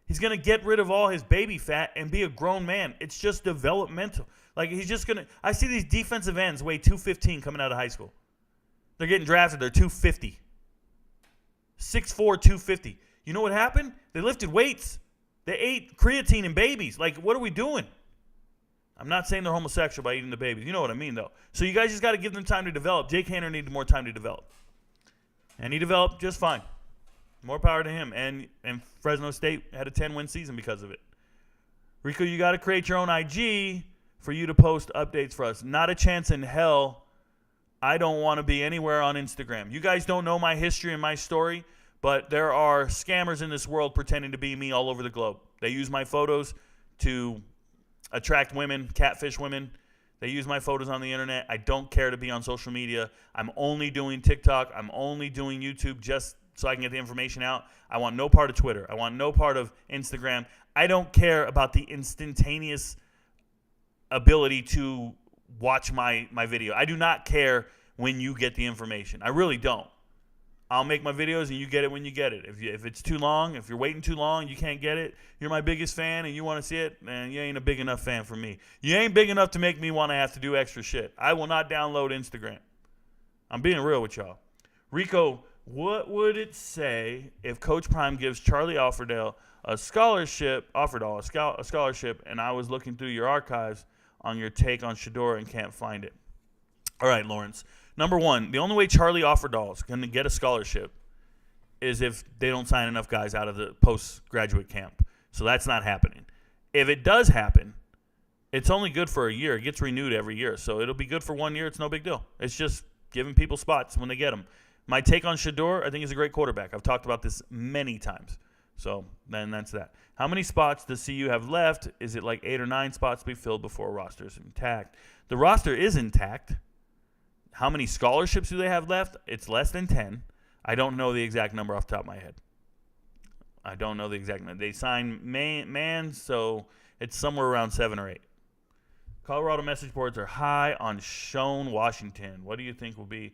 He's going to get rid of all his baby fat and be a grown man. It's just developmental. Like, he's just going to – I see these defensive ends weigh 215 coming out of high school. They're getting drafted. They're 250. 6'4", 250. You know what happened? They lifted weights. They ate creatine in babies. Like, what are we doing? I'm not saying they're homosexual by eating the babies. You know what I mean, though. So you guys just got to give them time to develop. Jake Haener needed more time to develop. And he developed just fine. More power to him. And Fresno State had a 10-win season because of it. Rico, you got to create your own IG for you to post updates for us. Not a chance in hell. I don't want to be anywhere on Instagram. You guys don't know my history and my story, but there are scammers in this world pretending to be me all over the globe. They use my photos to attract women, catfish women. They use my photos on the internet. I don't care to be on social media. I'm only doing TikTok. I'm only doing YouTube just so I can get the information out. I want no part of Twitter. I want no part of Instagram. I don't care about the instantaneous ability to watch my video. I do not care when you get the information. I really don't. I'll make my videos and you get it when you get it. If it's too long, if you're waiting too long, you can't get it, you're my biggest fan and you want to see it, man, you ain't a big enough fan for me. You ain't big enough to make me want to have to do extra shit. I will not download Instagram. I'm being real with y'all. Rico, what would it say if Coach Prime gives Charlie Offerdale a scholarship, a scholarship, and I was looking through your archives on your take on Shedeur and can't find it? All right, Lawrence. Number one, the only way Charlie Offerdale is going to get a scholarship is if they don't sign enough guys out of the postgraduate camp. So that's not happening. If it does happen, it's only good for a year. It gets renewed every year. So it'll be good for 1 year. It's no big deal. It's just giving people spots when they get them. My take on Shedeur, I think he's a great quarterback. I've talked about this many times. So then that's that. How many spots does CU have left? Is it like 8 or 9 spots to be filled before a roster is intact? The roster is intact. How many scholarships do they have left? It's less than 10. I don't know the exact number off the top of my head. I don't know the exact number. They signed man, so it's somewhere around 7 or 8. Colorado message boards are high on Sean Washington. What do you think will be?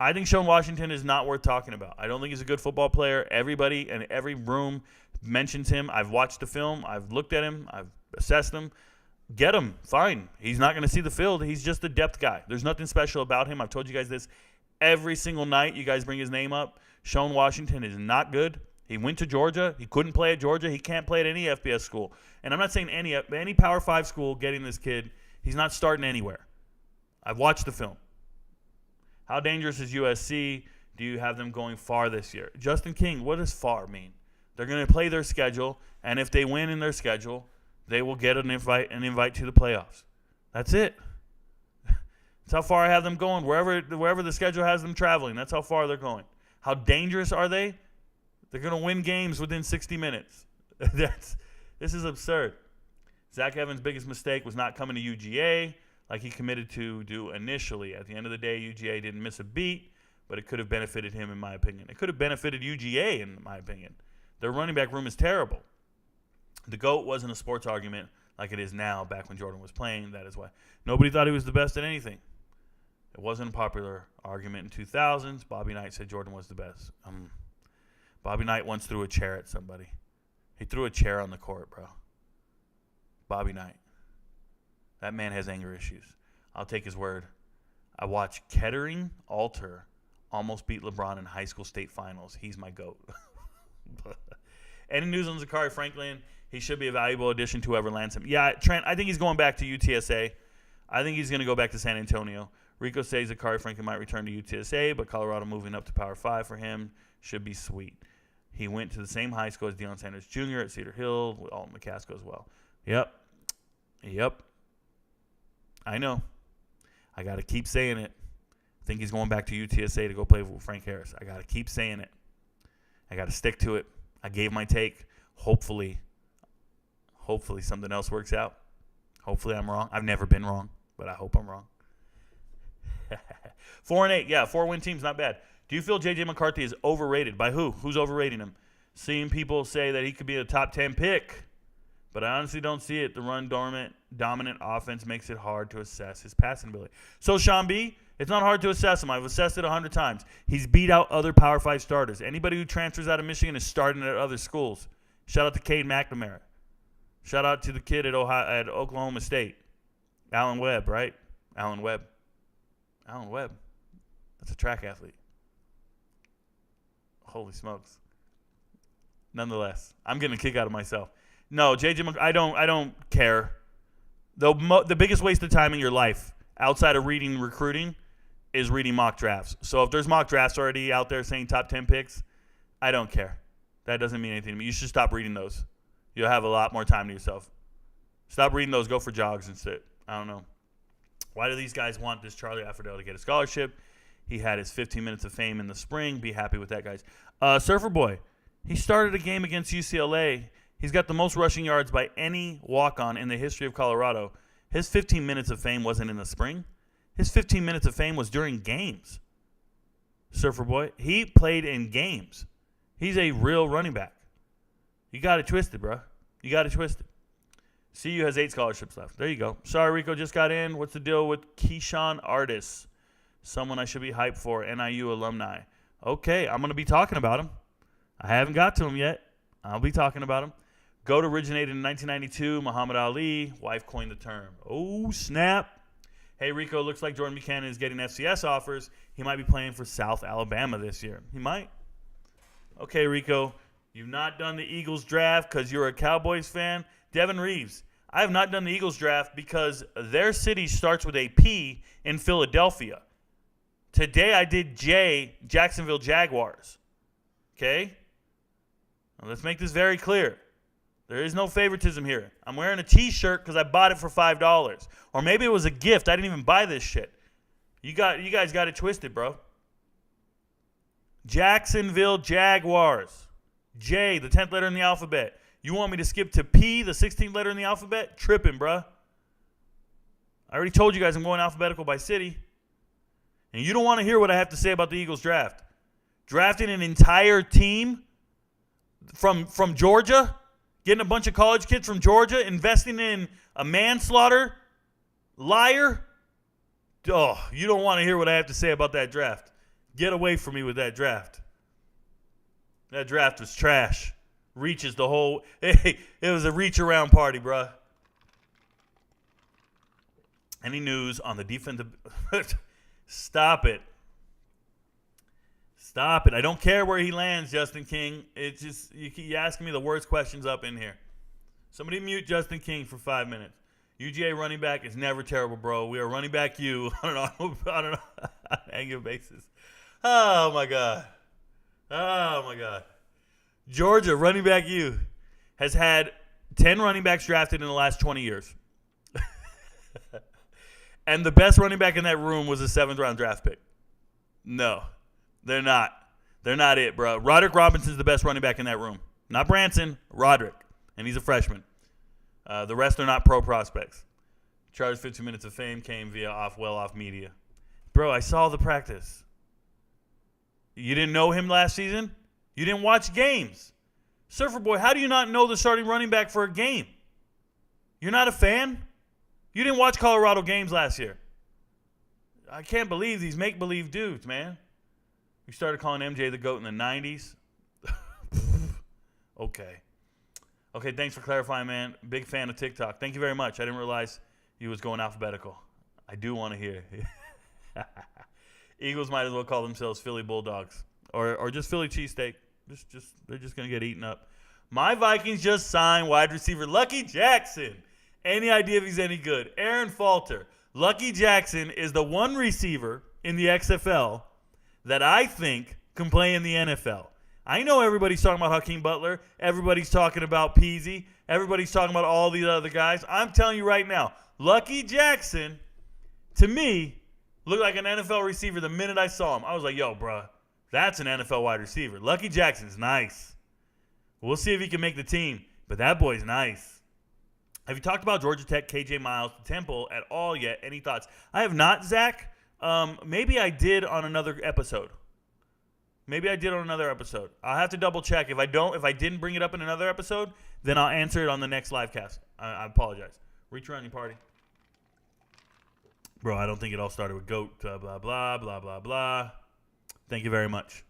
I think Sean Washington is not worth talking about. I don't think he's a good football player. Everybody in every room mentions him. I've watched the film. I've looked at him. I've assessed him. Get him. Fine. He's not going to see the field. He's just a depth guy. There's nothing special about him. I've told you guys this every single night. You guys bring his name up. Sean Washington is not good. He went to Georgia. He couldn't play at Georgia. He can't play at any FBS school. And I'm not saying any Power 5 school getting this kid. He's not starting anywhere. I've watched the film. How dangerous is USC? Do you have them going far this year? Justin King, what does far mean? They're going to play their schedule, and if they win in their schedule, they will get an invite to the playoffs. That's it. That's how far I have them going. Wherever the schedule has them traveling, that's how far they're going. How dangerous are they? They're going to win games within 60 minutes. This is absurd. Zach Evans' biggest mistake was not coming to UGA like he committed to do initially. At the end of the day, UGA didn't miss a beat, but it could have benefited him, in my opinion. It could have benefited UGA, in my opinion. Their running back room is terrible. The GOAT wasn't a sports argument like it is now back when Jordan was playing. That is why nobody thought he was the best at anything. It wasn't a popular argument in 2000s. Bobby Knight said Jordan was the best. Bobby Knight once threw a chair at somebody. He threw a chair on the court, bro. Bobby Knight. That man has anger issues. I'll take his word. I watched Kettering Alter almost beat LeBron in high school state finals. He's my GOAT. Any news on Zachary Franklin? He should be a valuable addition to whoever lands him. Yeah, Trent, I think he's going back to UTSA. I think he's going to go back to San Antonio. Rico says Zachary Franklin might return to UTSA, but Colorado moving up to Power 5 for him should be sweet. He went to the same high school as Deion Sanders Jr. at Cedar Hill with Alton McCaskill as well. Yep. I know. I got to keep saying it. I think he's going back to UTSA to go play with Frank Harris. I got to keep saying it. I got to stick to it. I gave my take. Hopefully something else works out. Hopefully I'm wrong. I've never been wrong, but I hope I'm wrong. 4-8. Yeah, 4-win team's not bad. Do you feel J.J. McCarthy is overrated? By who? Who's overrating him? Seeing people say that he could be a top 10 pick, but I honestly don't see it. The run dominant offense makes it hard to assess his passing ability. So, Sean B., it's not hard to assess him. I've assessed it 100 times. He's beat out other Power 5 starters. Anybody who transfers out of Michigan is starting at other schools. Shout out to Cade McNamara. Shout out to the kid at Oklahoma State. Alan Webb, right? Alan Webb. That's a track athlete. Holy smokes. Nonetheless, I'm getting a kick out of myself. No, JJ, I don't care. The biggest waste of time in your life outside of reading recruiting is reading mock drafts. So if there's mock drafts already out there saying top 10 picks, I don't care. That doesn't mean anything to me. You should stop reading those. You'll have a lot more time to yourself. Stop reading those. Go for jogs instead. I don't know. Why do these guys want this Charlie Affordale to get a scholarship? He had his 15 minutes of fame in the spring. Be happy with that, guys. Surfer Boy, he started a game against UCLA. He's got the most rushing yards by any walk-on in the history of Colorado. His 15 minutes of fame wasn't in the spring. His 15 minutes of fame was during games. Surfer Boy, he played in games. He's a real running back. You got it twisted, bro. You got it twisted. CU has 8 scholarships left. There you go. Sorry, Rico just got in. What's the deal with Keyshawn Artis? Someone I should be hyped for, NIU alumni. Okay, I'm going to be talking about him. I haven't got to him yet. I'll be talking about him. GOAT originated in 1992. Muhammad Ali. Wife coined the term. Oh, snap. Hey, Rico, looks like Jordan Buchanan is getting FCS offers. He might be playing for South Alabama this year. He might. Okay, Rico, you've not done the Eagles draft because you're a Cowboys fan. Devin Reeves, I have not done the Eagles draft because their city starts with a P in Philadelphia. Today I did J, Jacksonville Jaguars. Okay? Now let's make this very clear. There is no favoritism here. I'm wearing a T-shirt because I bought it for $5. Or maybe it was a gift. I didn't even buy this shit. You guys got it twisted, bro. Jacksonville Jaguars. J, the 10th letter in the alphabet. You want me to skip to P, the 16th letter in the alphabet? Tripping, bruh. I already told you guys I'm going alphabetical by city. And you don't want to hear what I have to say about the Eagles draft. Drafting an entire team from Georgia, getting a bunch of college kids from Georgia, investing in a manslaughter liar. Oh, you don't want to hear what I have to say about that draft. Get away from me with that draft. That draft was trash. Reaches the whole. Hey, it was a reach around party, bruh. Any news on the defensive? Stop it. Stop it. I don't care where he lands, Justin King. It's just you asking me the worst questions up in here. Somebody mute Justin King for 5 minutes. UGA running back is never terrible, bro. We are running back you on an annual basis. Oh my god. Oh my god. Georgia, running back you, has had 10 running backs drafted in the last 20 years. And the best running back in that room was a 7th-round draft pick. No, they're not. They're not it, bro. Roderick Robinson's the best running back in that room. Not Branson, Roderick. And he's a freshman. The rest are not pro prospects. Charged 15 minutes of fame came via off media. Bro, I saw the practice. You didn't know him last season? You didn't watch games. Surfer Boy, how do you not know the starting running back for a game? You're not a fan? You didn't watch Colorado games last year. I can't believe these make-believe dudes, man. We started calling MJ the GOAT in the 90s. Okay. Okay, thanks for clarifying, man. Big fan of TikTok. Thank you very much. I didn't realize you was going alphabetical. I do want to hear. Eagles might as well call themselves Philly Bulldogs. Or just Philly cheesesteak. They're just going to get eaten up. My Vikings just signed wide receiver Lucky Jackson. Any idea if he's any good? Aaron Falter. Lucky Jackson is the one receiver in the XFL that I think can play in the NFL. I know everybody's talking about Hakeem Butler. Everybody's talking about Peasy. Everybody's talking about all these other guys. I'm telling you right now, Lucky Jackson, to me, looked like an NFL receiver the minute I saw him. I was like, yo, bruh. That's an NFL wide receiver. Lucky Jackson's nice. We'll see if he can make the team, but that boy's nice. Have you talked about Georgia Tech, KJ Miles, Temple at all yet? Any thoughts? I have not, Zach. Maybe I did on another episode. I'll have to double check. If I didn't bring it up in another episode, then I'll answer it on the next live cast. I apologize. Reach around your party. Bro, I don't think it all started with GOAT, blah, blah, blah, blah, blah, blah. Thank you very much.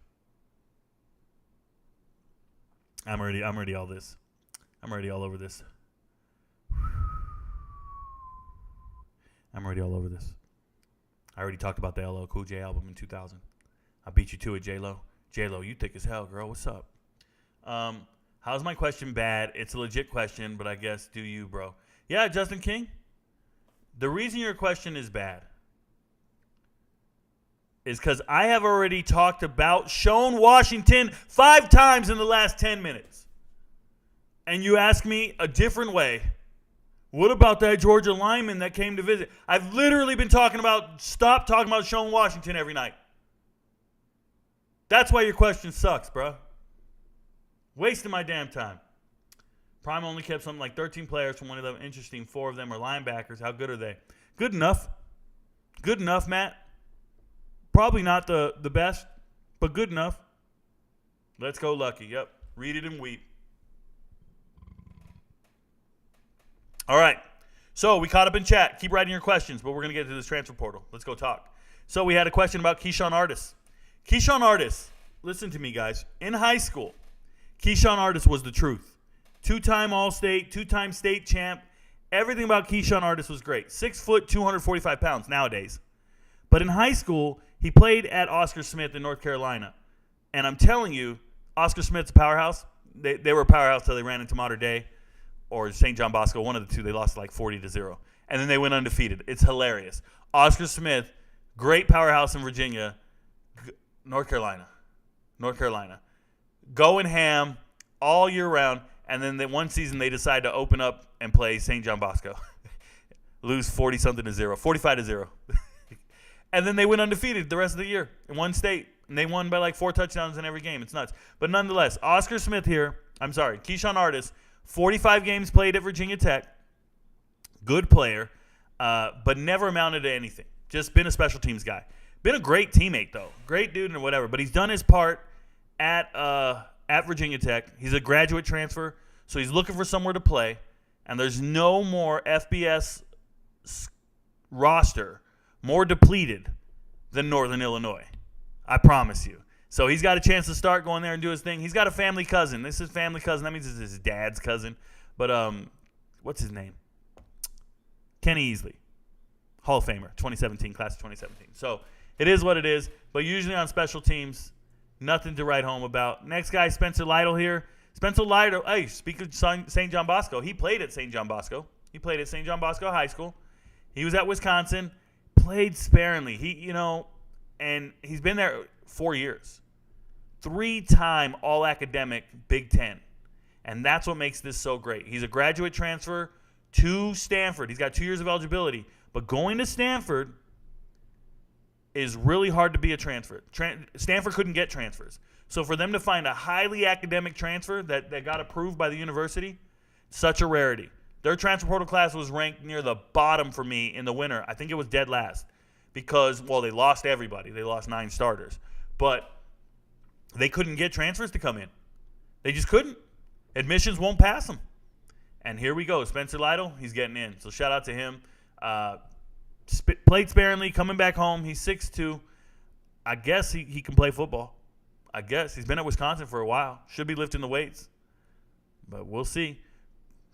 I'm already all this. I'm already all over this. I'm already all over this. I already talked about the LL Cool J album in 2000. I beat you to it, J-Lo. J-Lo, you thick as hell, girl. What's up? How's my question bad? It's a legit question, but I guess do you, bro. Yeah, Justin King. The reason your question is bad is because I have already talked about Sean Washington 5 times in the last 10 minutes. And you ask me a different way. What about that Georgia lineman that came to visit? I've literally been stop talking about Sean Washington every night. That's why your question sucks, bro. Wasting my damn time. Prime only kept something like 13 players from one of them. Interesting. 4 of them are linebackers. How good are they? Good enough. Good enough, Matt. Probably not the best, but good enough. Let's go Lucky. Yep. Read it and weep. All right. So we caught up in chat. Keep writing your questions, but we're going to get to this transfer portal. Let's go talk. So we had a question about Keyshawn Artis. Keyshawn Artis, listen to me, guys. In high school, Keyshawn Artis was the truth. 2-time All-State, 2-time state champ. Everything about Keyshawn Artis was great. 6 foot, 245 pounds nowadays. But in high school, he played at Oscar Smith in North Carolina. And I'm telling you, Oscar Smith's a powerhouse. They were a powerhouse until they ran into Mater Dei or St. John Bosco. One of the two. They lost like 40-0. And then they went undefeated. It's hilarious. Oscar Smith, great powerhouse in Virginia. North Carolina. Going ham all year round. And then one season they decide to open up and play St. John Bosco. Lose 40-something-0. 45-0. And then they went undefeated the rest of the year in one state. And they won by like 4 touchdowns in every game. It's nuts. But nonetheless, Oscar Smith here. Keyshawn Artis. 45 games played at Virginia Tech. Good player. But never amounted to anything. Just been a special teams guy. Been a great teammate, though. Great dude and whatever. But he's done his part at Virginia Tech. He's a graduate transfer. So he's looking for somewhere to play. And there's no more FBS roster more depleted than Northern Illinois. I promise you. So he's got a chance to start going there and do his thing. He's got a family cousin. This is family cousin. That means it's his dad's cousin. But what's his name? Kenny Easley. Hall of Famer. 2017. Class of 2017. So it is what it is. But usually on special teams, nothing to write home about. Next guy, Spencer Lytle here. Spencer Lytle, hey, speak of St. John Bosco. He played at St. John Bosco. He played at St. John Bosco High School. He was at Wisconsin. Played sparingly. And he's been there 4 years. 3-time All-Academic Big Ten. And that's what makes this so great. He's a graduate transfer to Stanford. He's got 2 years of eligibility. But going to Stanford is really hard to be a transfer. Stanford couldn't get transfers. So for them to find a highly academic transfer that got approved by the university, such a rarity. Their transfer portal class was ranked near the bottom for me in the winter. I think it was dead last because, they lost everybody. They lost 9 starters. But they couldn't get transfers to come in. They just couldn't. Admissions won't pass them. And here we go. Spencer Lytle, he's getting in. So shout out to him. Played sparingly, coming back home. He's 6'2". I guess he can play football. I guess. He's been at Wisconsin for a while. Should be lifting the weights. But we'll see.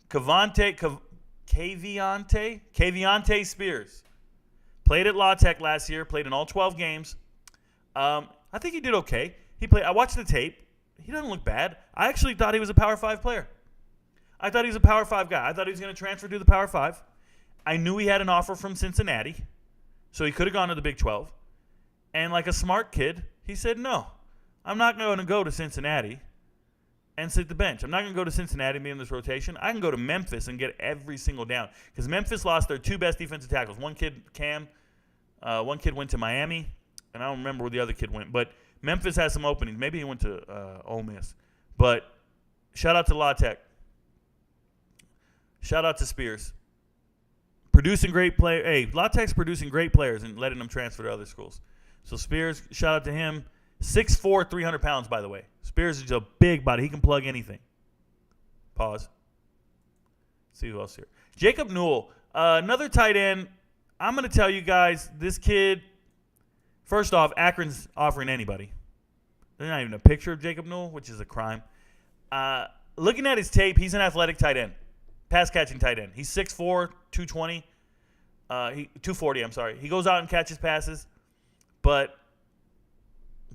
Kaviante Spears. Played at La Tech last year. Played in all 12 games. I think he did okay. I watched the tape. He doesn't look bad. I actually thought he was a Power 5 player. I thought he was a Power 5 guy. I thought he was going to transfer to the Power 5. I knew he had an offer from Cincinnati. So he could have gone to the Big 12. And like a smart kid, he said, no, I'm not going to go to Cincinnati and sit the bench. I'm not going to go to Cincinnati and be in this rotation. I can go to Memphis and get every single down. Because Memphis lost their 2 best defensive tackles. One kid, Cam, one kid went to Miami, and I don't remember where the other kid went. But Memphis has some openings. Maybe he went to Ole Miss. But shout out to La Tech. Shout out to Spears. Producing great players. Hey, La Tech's producing great players and letting them transfer to other schools. So Spears, shout out to him. 6'4", 300 pounds, by the way. Spears is a big body. He can plug anything. Pause. See who else here. Jacob Newell, another tight end. I'm going to tell you guys, this kid, first off, Akron's offering anybody. There's not even a picture of Jacob Newell, which is a crime. looking at his tape, he's an athletic tight end, pass-catching tight end. He's 6'4", 220, 240, I'm sorry. He goes out and catches passes, but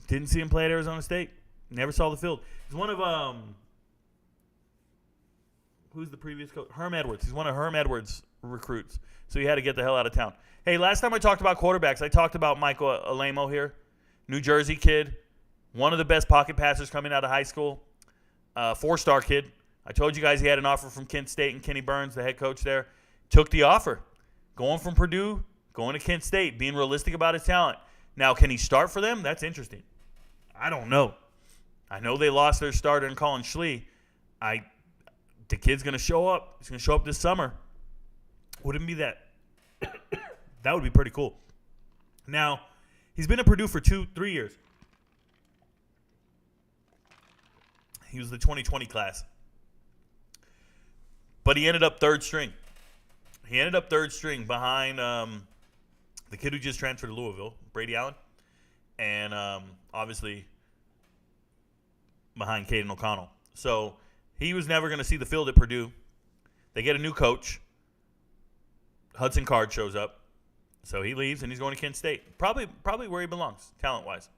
didn't see him play at Arizona State. Never saw the field. He's one of who's the previous coach? Herm Edwards. He's one of Herm Edwards' recruits, so he had to get the hell out of town. Hey, last time I talked about quarterbacks, I talked about Michael Alamo here, New Jersey kid, one of the best pocket passers coming out of high school, 4-star kid. I told you guys he had an offer from Kent State, and Kenny Burns, the head coach there, took the offer. Going from Purdue, going to Kent State, being realistic about his talent. Now, can he start for them? That's interesting. I don't know. I know they lost their starter in Colin Schlee. The kid's going to show up. He's going to show up this summer. Wouldn't be that. That would be pretty cool. Now, he's been at Purdue for 2-3 years. He was the 2020 class. But he ended up third string. He ended up third string behind the kid who just transferred to Louisville, Brady Allen, and obviously behind Caden O'Connell. So he was never going to see the field at Purdue. They get a new coach. Hudson Card shows up. So he leaves, and he's going to Kent State. Probably where he belongs, talent-wise.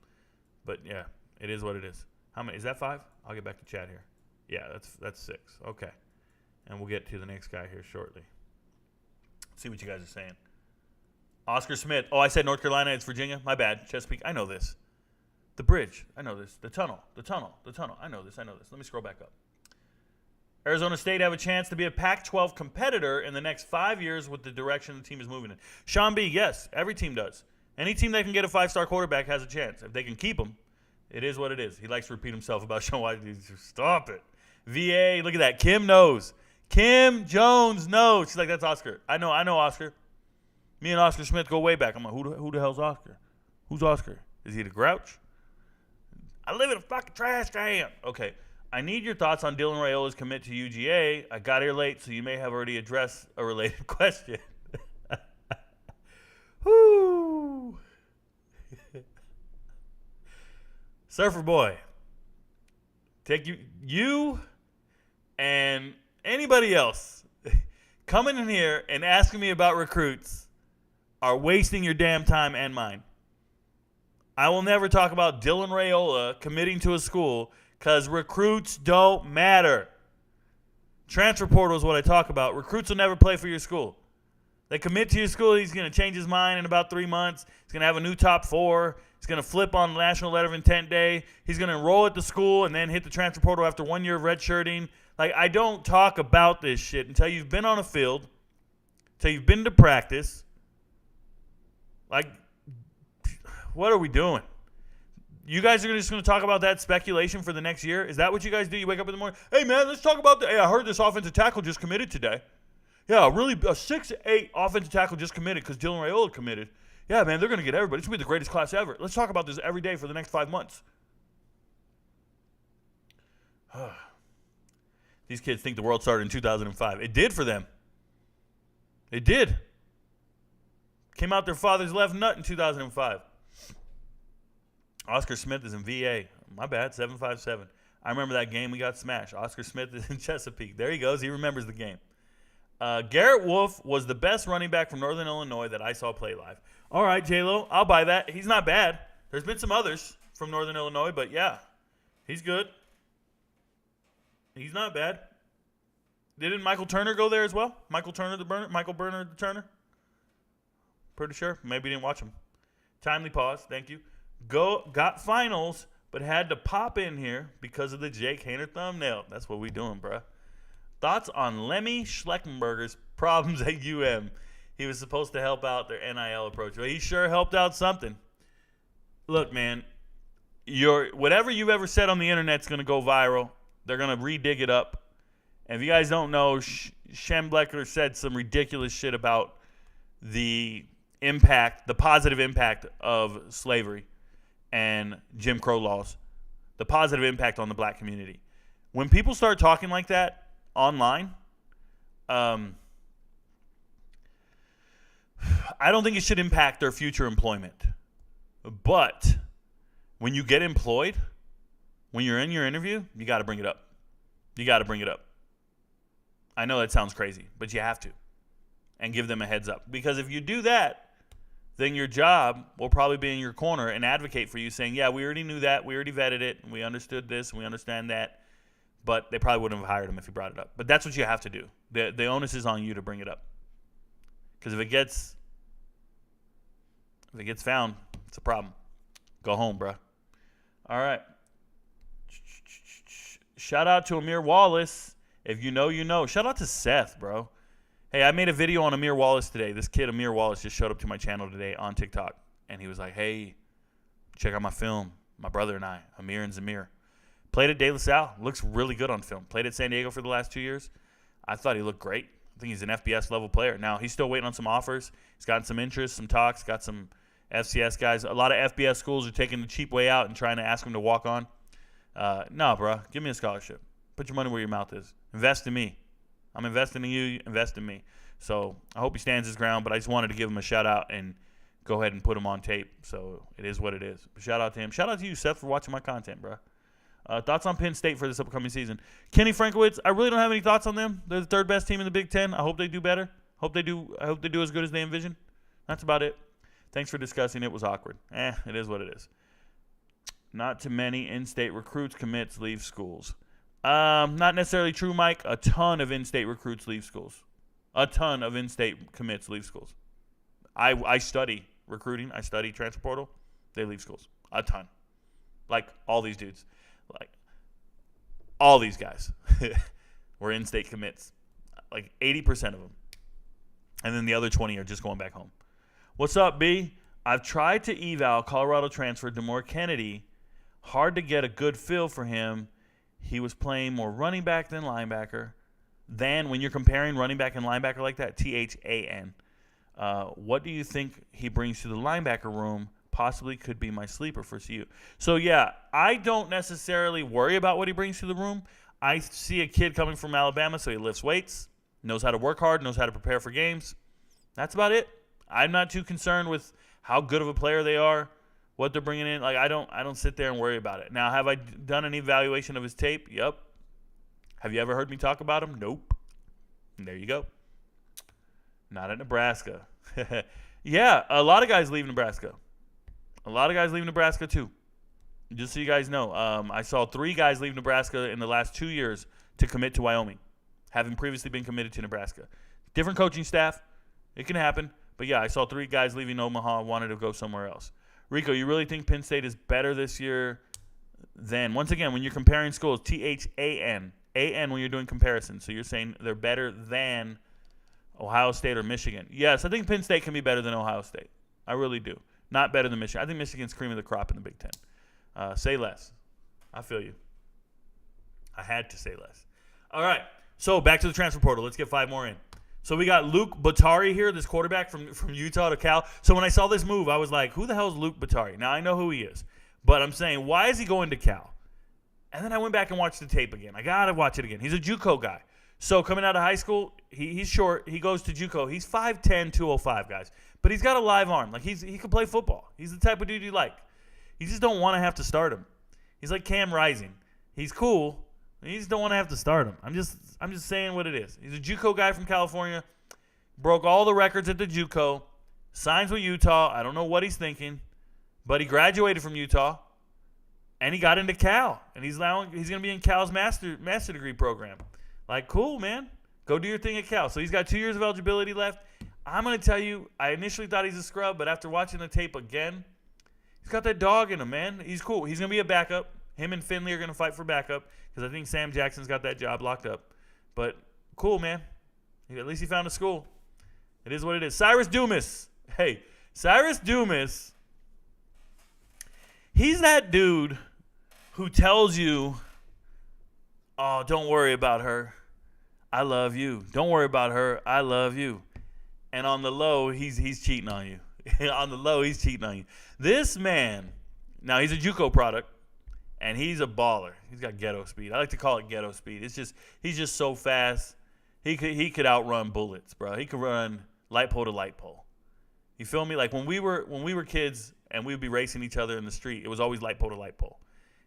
But, yeah, it is what it is. How many? Is that 5? I'll get back to chat here. Yeah, that's 6. Okay. And we'll get to the next guy here shortly. See what you guys are saying. Oscar Smith. Oh, I said North Carolina. It's Virginia. My bad. Chesapeake. I know this. The bridge. I know this. The tunnel. I know this. Let me scroll back up. Arizona State have a chance to be a Pac-12 competitor in the next 5 years with the direction the team is moving in. Sean B., yes, every team does. Any team that can get a 5-star quarterback has a chance. If they can keep him, it is what it is. He likes to repeat himself about Sean White. Stop it. VA, look at that. Kim knows. Kim Jones knows. She's like, that's Oscar. I know Oscar. Me and Oscar Smith go way back. I'm like, who the hell's Oscar? Who's Oscar? Is he the Grouch? I live in a fucking trash can. Okay. I need your thoughts on Dylan Raiola's commit to UGA. I got here late, so you may have already addressed a related question. Whoo. Surfer Boy. Take you and anybody else coming in here and asking me about recruits are wasting your damn time and mine. I will never talk about Dylan Raiola committing to a school because recruits don't matter. Transfer portal is what I talk about. Recruits will never play for your school. They commit to your school, he's going to change his mind in about 3 months. He's going to have a new top 4. He's going to flip on National Letter of Intent Day. He's going to enroll at the school and then hit the transfer portal after 1 year of redshirting. Like, I don't talk about this shit until you've been on a field, until you've been to practice. Like, what are we doing? You guys are just going to talk about that speculation for the next year? Is that what you guys do? You wake up in the morning, hey, man, let's talk about hey, I heard this offensive tackle just committed today. Yeah, really, a 6'8" offensive tackle just committed because Dylan Raiola committed. Yeah, man, they're going to get everybody. It's going to be the greatest class ever. Let's talk about this every day for the next 5 months. These kids think the world started in 2005. It did for them. It did. Came out their father's left nut in 2005. Oscar Smith is in VA. My bad, 757. I remember that game we got smashed. Oscar Smith is in Chesapeake. There he goes. He remembers the game. Garrett Wolf was the best running back from Northern Illinois that I saw play live. All right, J-Lo, I'll buy that. He's not bad. There's been some others from Northern Illinois, but yeah, he's good. He's not bad. Didn't Michael Turner go there as well? Michael Turner, Michael Burner, the Turner? Pretty sure. Maybe didn't watch him. Timely pause. Thank you. Got finals, but had to pop in here because of the Jake Haener thumbnail. That's what we doing, bruh. Thoughts on Lemmy Schleckenberger's problems at UM? He was supposed to help out their NIL approach. Well, he sure helped out something. Look, man, whatever you've ever said on the internet's going to go viral. They're going to redig it up. And if you guys don't know, Schemblecker said some ridiculous shit about the impact, the positive impact of slavery and Jim Crow laws, the positive impact on the black community. When people start talking like that online, I don't think it should impact their future employment. But when you get employed, when you're in your interview, you got to bring it up. You got to bring it up. I know that sounds crazy, but you have to. And give them a heads up. Because if you do that, then your job will probably be in your corner and advocate for you saying, yeah, we already knew that. We already vetted it. And we understood this. And we understand that. But they probably wouldn't have hired him if he brought it up. But that's what you have to do. The onus is on you to bring it up. Because if it gets found, it's a problem. Go home, bro. All right. Shout out to Amir Wallace. If you know, you know. Shout out to Seth, bro. Hey, I made a video on Amir Wallace today. This kid, Amir Wallace, just showed up to my channel today on TikTok. And he was like, hey, check out my film. My brother and I, Amir and Zamir. Played at De La Salle. Looks really good on film. Played at San Diego for the last 2 years. I thought he looked great. I think he's an FBS level player. Now, he's still waiting on some offers. He's gotten some interest, some talks, got some FCS guys. A lot of FBS schools are taking the cheap way out and trying to ask him to walk on. No, bro. Give me a scholarship. Put your money where your mouth is. Invest in me. I'm investing in you. Invest in me. So I hope he stands his ground, but I just wanted to give him a shout-out and go ahead and put him on tape. So it is what it is. But shout out to him. Shout out to you, Seth, for watching my content, bro. Thoughts on Penn State for this upcoming season? Kenny Frankowitz, I really don't have any thoughts on them. They're the third best team in the Big Ten. I hope they do better. I hope they do as good as they envision. That's about it. Thanks for discussing. It was awkward. It is what it is. Not too many in-state recruits commits leave schools. Not necessarily true, Mike. A ton of in-state recruits leave schools. A ton of in-state commits leave schools. I study recruiting. I study transfer portal. They leave schools. A ton. Like all these dudes. Like all these guys were in-state commits. Like 80% of them. And then the other 20 are just going back home. What's up, B? I've tried to eval Colorado transfer DeMore Kennedy. Hard to get a good feel for him. He was playing more running back than linebacker. Then when you're comparing running back and linebacker like that, THAN, what do you think he brings to the linebacker room? Possibly could be my sleeper for CU. So, yeah, I don't necessarily worry about what he brings to the room. I see a kid coming from Alabama, so he lifts weights, knows how to work hard, knows how to prepare for games. That's about it. I'm not too concerned with how good of a player they are, what they're bringing in. Like I don't sit there and worry about it. Now, have I done an evaluation of his tape? Yep. Have you ever heard me talk about him? Nope. And there you go. Not at Nebraska. Yeah, a lot of guys leave Nebraska. A lot of guys leave Nebraska too. Just so you guys know, I saw 3 guys leave Nebraska in the last 2 years to commit to Wyoming, having previously been committed to Nebraska. Different coaching staff. It can happen. But, yeah, I saw 3 guys leaving Omaha wanted to go somewhere else. Rico, you really think Penn State is better this year than, once again, when you're comparing schools, THAN, AN when you're doing comparisons. So you're saying they're better than Ohio State or Michigan. Yes, I think Penn State can be better than Ohio State. I really do. Not better than Michigan. I think Michigan's cream of the crop in the Big Ten. Say less. I feel you. I had to say less. All right. So back to the transfer portal. Let's get 5 more in. So we got Luke Batari here, this quarterback from Utah to Cal. So when I saw this move, I was like, who the hell is Luke Batari? Now I know who he is. But I'm saying, why is he going to Cal? And then I went back and watched the tape again. I got to watch it again. He's a JUCO guy. So coming out of high school, he's short. He goes to JUCO. He's 5'10", 205, guys. But he's got a live arm. Like he can play football. He's the type of dude you like. You just don't want to have to start him. He's like Cam Rising. He's cool. You just don't want to have to start him. I'm just saying what it is. He's a JUCO guy from California. Broke all the records at the JUCO. Signs with Utah. I don't know what he's thinking. But he graduated from Utah. And he got into Cal. And he's going to be in Cal's master degree program. Like, cool, man. Go do your thing at Cal. So he's got 2 years of eligibility left. I'm going to tell you, I initially thought he's a scrub. But after watching the tape again, he's got that dog in him, man. He's cool. He's going to be a backup. Him and Finley are going to fight for backup because I think Sam Jackson's got that job locked up. But cool, man. At least he found a school. It is what it is. Cyrus Dumas. Hey, Cyrus Dumas. He's that dude who tells you, oh, don't worry about her. I love you. Don't worry about her. I love you. And on the low, he's cheating on you. On the low, he's cheating on you. This man, now he's a JUCO product. And he's a baller. He's got ghetto speed. I like to call it ghetto speed. He's just so fast. He could outrun bullets, bro. He could run light pole to light pole. You feel me? Like when we were kids and we would be racing each other in the street, it was always light pole to light pole.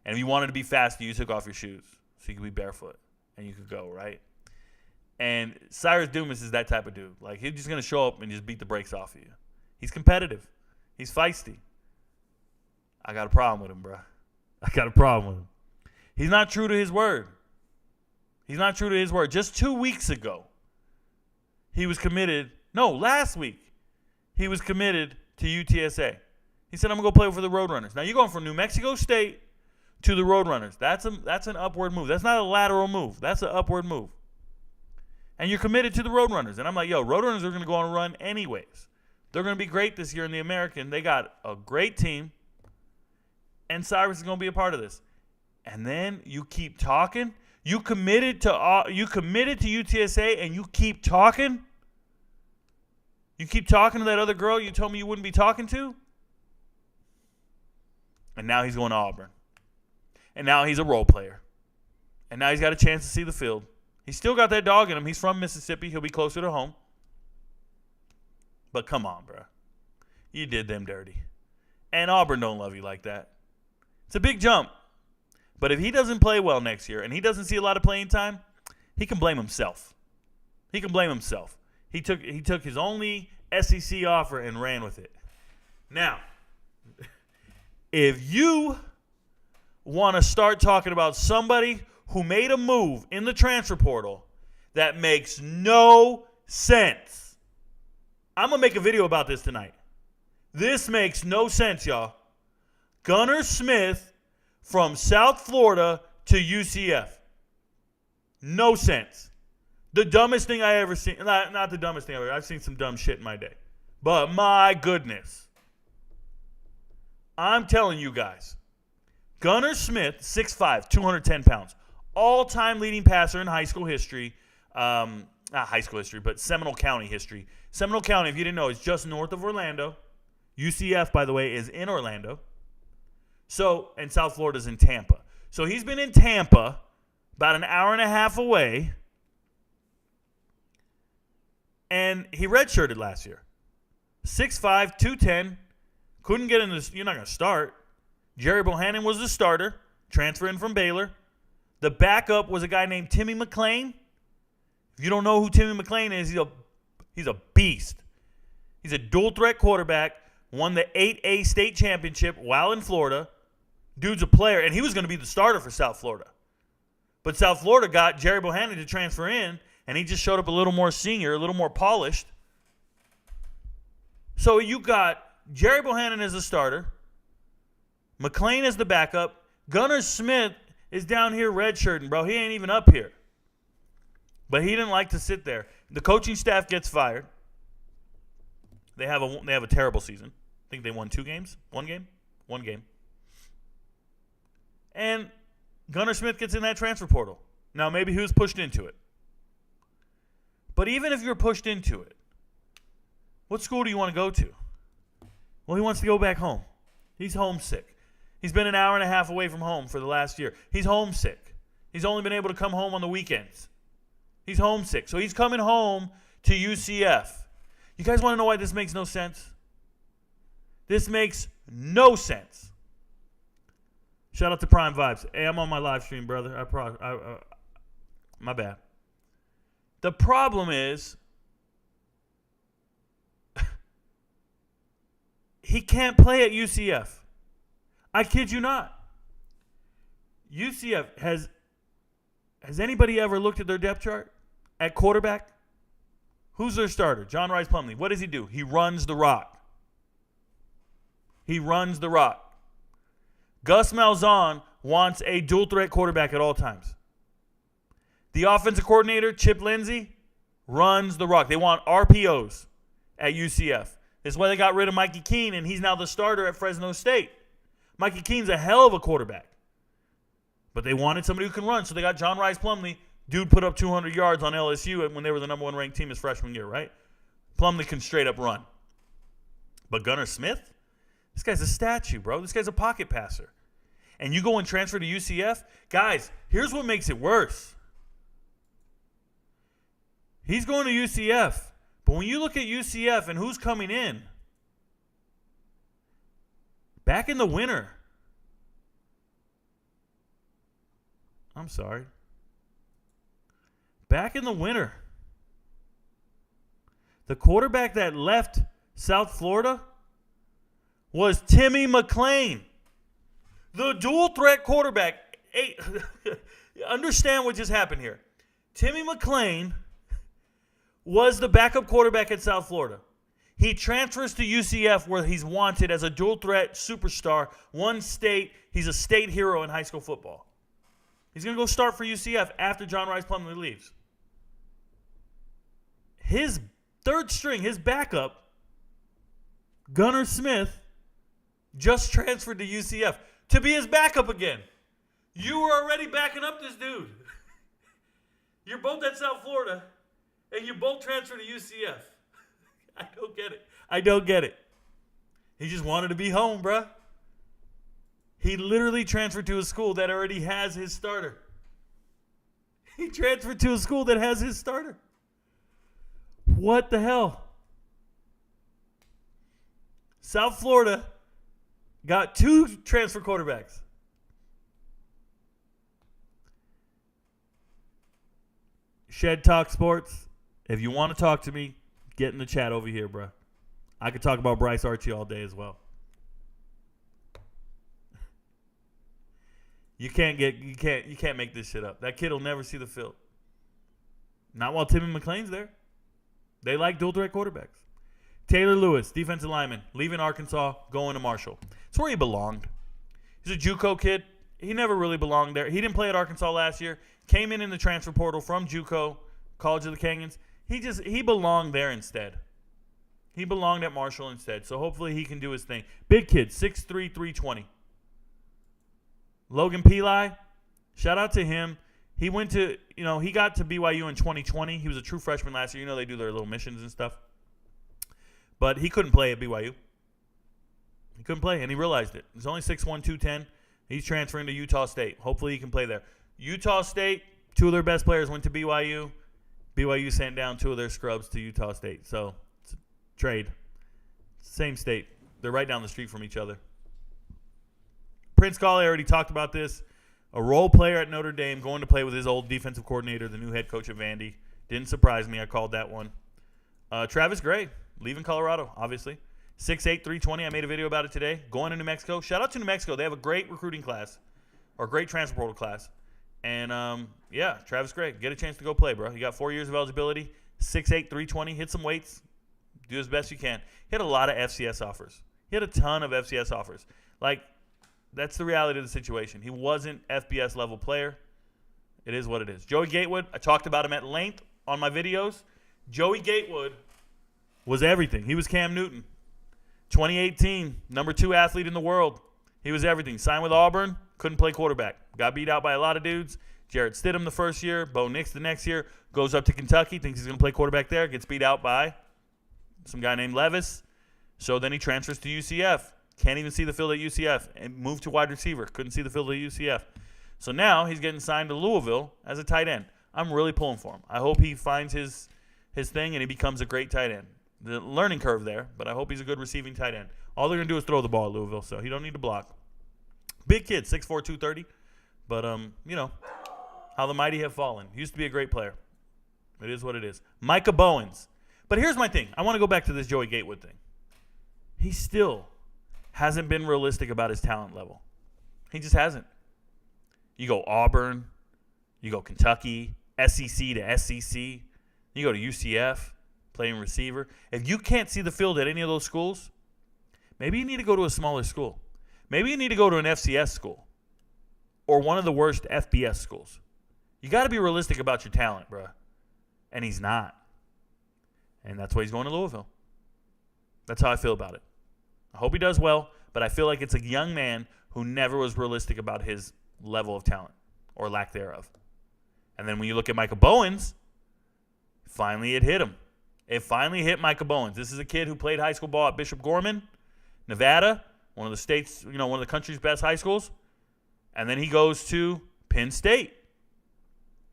And if you wanted to be fast, you took off your shoes so you could be barefoot. and you could go, right? And Cyrus Dumas is that type of dude. Like, he's just going to show up and just beat the brakes off of you. He's competitive. He's feisty. I got a problem with him, bro. I got a problem with him. He's not true to his word. He's not true to his word. Just 2 weeks ago, he was committed. No, last week, he was committed to UTSA. He said, I'm going to go play for the Roadrunners. Now, you're going from New Mexico State to the Roadrunners. That's an upward move. That's not a lateral move. That's an upward move. And you're committed to the Roadrunners. And I'm like, yo, Roadrunners are going to go on a run anyways. They're going to be great this year in the American. They got a great team. And Cyrus is going to be a part of this. And then you keep talking. You committed to UTSA and you keep talking? You keep talking to that other girl you told me you wouldn't be talking to? And now he's going to Auburn. And now he's a role player. And now he's got a chance to see the field. He's still got that dog in him. He's from Mississippi. He'll be closer to home. But come on, bro. You did them dirty. And Auburn don't love you like that. It's a big jump. But if he doesn't play well next year and he doesn't see a lot of playing time, he can blame himself. He can blame himself. He took his only SEC offer and ran with it. Now, if you want to start talking about somebody who made a move in the transfer portal that makes no sense, I'm going to make a video about this tonight. This makes no sense, y'all. Gunnar Smith from South Florida to UCF. No sense. The dumbest thing I ever seen. Not the dumbest thing ever. I've seen some dumb shit in my day. But my goodness. I'm telling you guys. Gunnar Smith, 6'5", 210 pounds. All-time leading passer in high school history. Not high school history, but Seminole County history. Seminole County, if you didn't know, is just north of Orlando. UCF, by the way, is in Orlando. And South Florida's in Tampa. So he's been in Tampa, about an hour and a half away. And he redshirted last year. 6'5", 210. Couldn't get in this. You're not going to start. Jerry Bohannon was the starter, transferring from Baylor. The backup was a guy named Timmy McClain. If you don't know who Timmy McClain is, he's a beast. He's a dual-threat quarterback, won the 8A state championship while in Florida. Dude's a player, and he was going to be the starter for South Florida. But South Florida got Jerry Bohannon to transfer in, and he just showed up a little more senior, a little more polished. So you got Jerry Bohannon as the starter, McClain as the backup. Gunnar Smith is down here redshirting, bro. He ain't even up here. But he didn't like to sit there. The coaching staff gets fired. They have a terrible season. I think they won 2 games. 1 game? 1 game. And Gunnar Smith gets in that transfer portal. Now, maybe he was pushed into it. But even if you're pushed into it, what school do you want to go to? Well, he wants to go back home. He's homesick. He's been an hour and a half away from home for the last year. He's homesick. He's only been able to come home on the weekends. He's homesick. So he's coming home to UCF. You guys want to know why this makes no sense? This makes no sense. Shout out to Prime Vibes. Hey, I'm on my live stream, brother. My bad. The problem is he can't play at UCF. I kid you not. UCF has anybody ever looked at their depth chart at quarterback? Who's their starter? John Rice Plumlee. What does he do? He runs the rock. He runs the rock. Gus Malzahn wants a dual-threat quarterback at all times. The offensive coordinator, Chip Lindsey, runs the rock. They want RPOs at UCF. This is why they got rid of Mikey Keene, and he's now the starter at Fresno State. Mikey Keene's a hell of a quarterback. But they wanted somebody who can run, so they got John Rice Plumlee. Dude put up 200 yards on LSU when they were the number 1 ranked team his freshman year, right? Plumlee can straight up run. But Gunnar Smith? This guy's a statue, bro. This guy's a pocket passer. And you go and transfer to UCF? Guys, here's what makes it worse. He's going to UCF. But when you look at UCF and who's coming in, back in the winter, I'm sorry. back in the winter. The quarterback that left South Florida was Timmy McClain. The dual threat quarterback. Hey, understand what just happened here. Timmy McClain was the backup quarterback at South Florida. He transfers to UCF where he's wanted as a dual threat superstar. One state. He's a state hero in high school football. He's going to go start for UCF after John Rice Plumlee leaves. His third string, his backup, Gunnar Smith, just transferred to UCF to be his backup again. You were already backing up this dude. You're both at South Florida, and you both transferred to UCF. I don't get it. He just wanted to be home, bruh. He literally transferred to a school that already has his starter. He transferred to a school that has his starter. What the hell? South Florida got 2 transfer quarterbacks. Shed Talk Sports. If you want to talk to me, get in the chat over here, bro. I could talk about Bryce Archie all day as well. You can't make this shit up. That kid will never see the field. Not while Timmy McClain's there. They like dual threat quarterbacks. Taylor Lewis, defensive lineman, leaving Arkansas, going to Marshall. It's where he belonged. He's a JUCO kid. He never really belonged there. He didn't play at Arkansas last year. Came in the transfer portal from JUCO, College of the Canyons. He belonged there instead. He belonged at Marshall instead. So hopefully he can do his thing. Big kid, 6'3", 320. Logan Peli, shout out to him. He went to, he got to BYU in 2020. He was a true freshman last year. They do their little missions and stuff. But he couldn't play at BYU. He couldn't play, and he realized it. He's only 6'1", 210. He's transferring to Utah State. Hopefully he can play there. Utah State, 2 of their best players went to BYU. BYU sent down 2 of their scrubs to Utah State. So, it's a trade. Same state. They're right down the street from each other. Prince Collie, I already talked about this. A role player at Notre Dame going to play with his old defensive coordinator, the new head coach of Vandy. Didn't surprise me. I called that one. Travis Gray, leaving Colorado, obviously. 6'8", 320. I made a video about it today. Going to New Mexico. Shout out to New Mexico. They have a great recruiting class, or great transfer portal class. And, Travis Gray, get a chance to go play, bro. He got 4 years of eligibility, 6'8", 320. Hit some weights. Do as best you can. He had a lot of FCS offers. He had a ton of FCS offers. That's the reality of the situation. He wasn't FBS level player. It is what it is. Joey Gatewood, I talked about him at length on my videos. Joey Gatewood was everything. He was Cam Newton. 2018, number 2 athlete in the world. He was everything. Signed with Auburn, couldn't play quarterback. Got beat out by a lot of dudes. Jarrett Stidham the first year, Bo Nix the next year. Goes up to Kentucky, thinks he's going to play quarterback there. Gets beat out by some guy named Levis. So then he transfers to UCF. Can't even see the field at UCF. And moved to wide receiver. Couldn't see the field at UCF. So now he's getting signed to Louisville as a tight end. I'm really pulling for him. I hope he finds his thing and he becomes a great tight end. The learning curve there, but I hope he's a good receiving tight end. All they're going to do is throw the ball at Louisville, so he don't need to block. Big kid, 6'4", 230. But, how the mighty have fallen. He used to be a great player. It is what it is. Micah Bowens. But here's my thing. I want to go back to this Joey Gatewood thing. He still hasn't been realistic about his talent level. He just hasn't. You go Auburn. You go Kentucky. SEC to SEC. You go to UCF. Playing receiver. If you can't see the field at any of those schools, maybe you need to go to a smaller school. Maybe you need to go to an FCS school or one of the worst FBS schools. You got to be realistic about your talent, bro. And he's not. And that's why he's going to Louisville. That's how I feel about it. I hope he does well, but I feel like it's a young man who never was realistic about his level of talent or lack thereof. And then when you look at Micah Bowens, finally it hit him. It finally hit Micah Bowens. This is a kid who played high school ball at Bishop Gorman, Nevada, one of the state's, one of the country's best high schools. And then he goes to Penn State.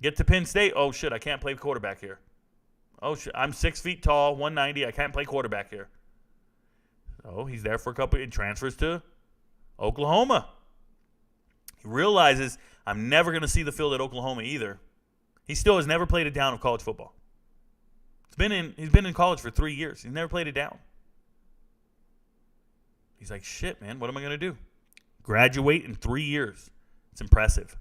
Get to Penn State. Oh, shit, I can't play quarterback here. Oh, shit, I'm 6 feet tall, 190. I can't play quarterback here. So he's there for a couple and transfers to Oklahoma. He realizes I'm never going to see the field at Oklahoma either. He still has never played a down of college football. He's been in college for 3 years. He's never played it down. He's like, shit, man, what am I going to do? Graduate in 3 years. It's impressive.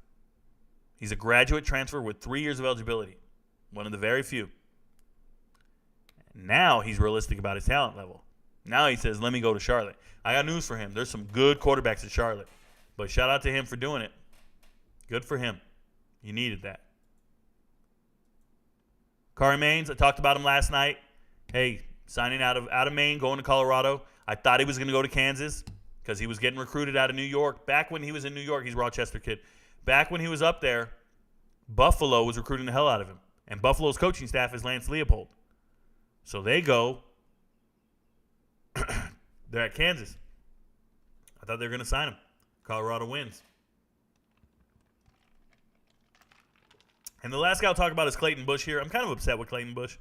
He's a graduate transfer with 3 years of eligibility. One of the very few. Now he's realistic about his talent level. Now he says, let me go to Charlotte. I got news for him. There's some good quarterbacks in Charlotte. But shout out to him for doing it. Good for him. You needed that. Kari Maines, I talked about him last night. Hey, signing out of Maine, going to Colorado. I thought he was going to go to Kansas because he was getting recruited out of New York. Back when he was in New York, he's a Rochester kid. Back when he was up there, Buffalo was recruiting the hell out of him. And Buffalo's coaching staff is Lance Leopold. So they go. They're at Kansas. I thought they were going to sign him. Colorado wins. And the last guy I'll talk about is Clayton Bush here. I'm kind of upset with Clayton Bush.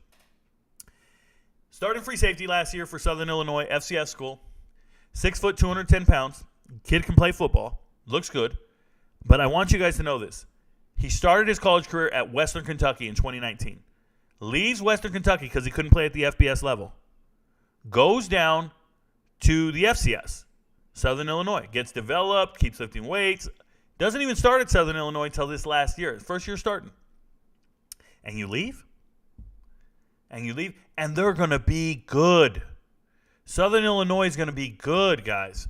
Starting free safety last year for Southern Illinois, FCS school. 6 foot, 210 pounds. Kid can play football. Looks good. But I want you guys to know this. He started his college career at Western Kentucky in 2019. Leaves Western Kentucky because he couldn't play at the FBS level. Goes down to the FCS, Southern Illinois. Gets developed, keeps lifting weights. Doesn't even start at Southern Illinois until this last year. First year starting. And you leave? And they're going to be good. Southern Illinois is going to be good, guys.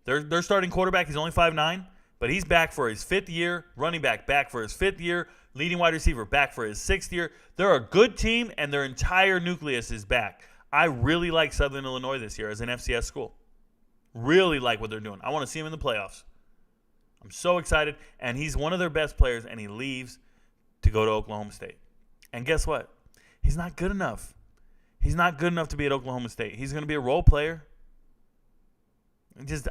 Their starting quarterback, he's only 5'9", but he's back for his 5th year. Running back for his 5th year. Leading wide receiver back for his 6th year. They're a good team, and their entire nucleus is back. I really like Southern Illinois this year as an FCS school. Really like what they're doing. I want to see him in the playoffs. I'm so excited, and he's one of their best players, and he leaves to go to Oklahoma State. And guess what? He's not good enough. He's not good enough to be at Oklahoma State. He's going to be a role player.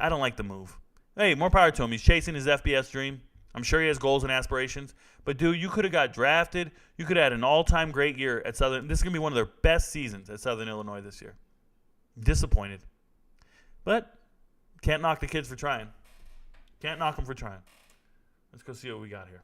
I don't like the move. Hey, more power to him. He's chasing his FBS dream. I'm sure he has goals and aspirations. But, dude, you could have got drafted. You could have had an all-time great year at Southern. This is going to be one of their best seasons at Southern Illinois this year. Disappointed. But can't knock the kids for trying. Can't knock them for trying. Let's go see what we got here.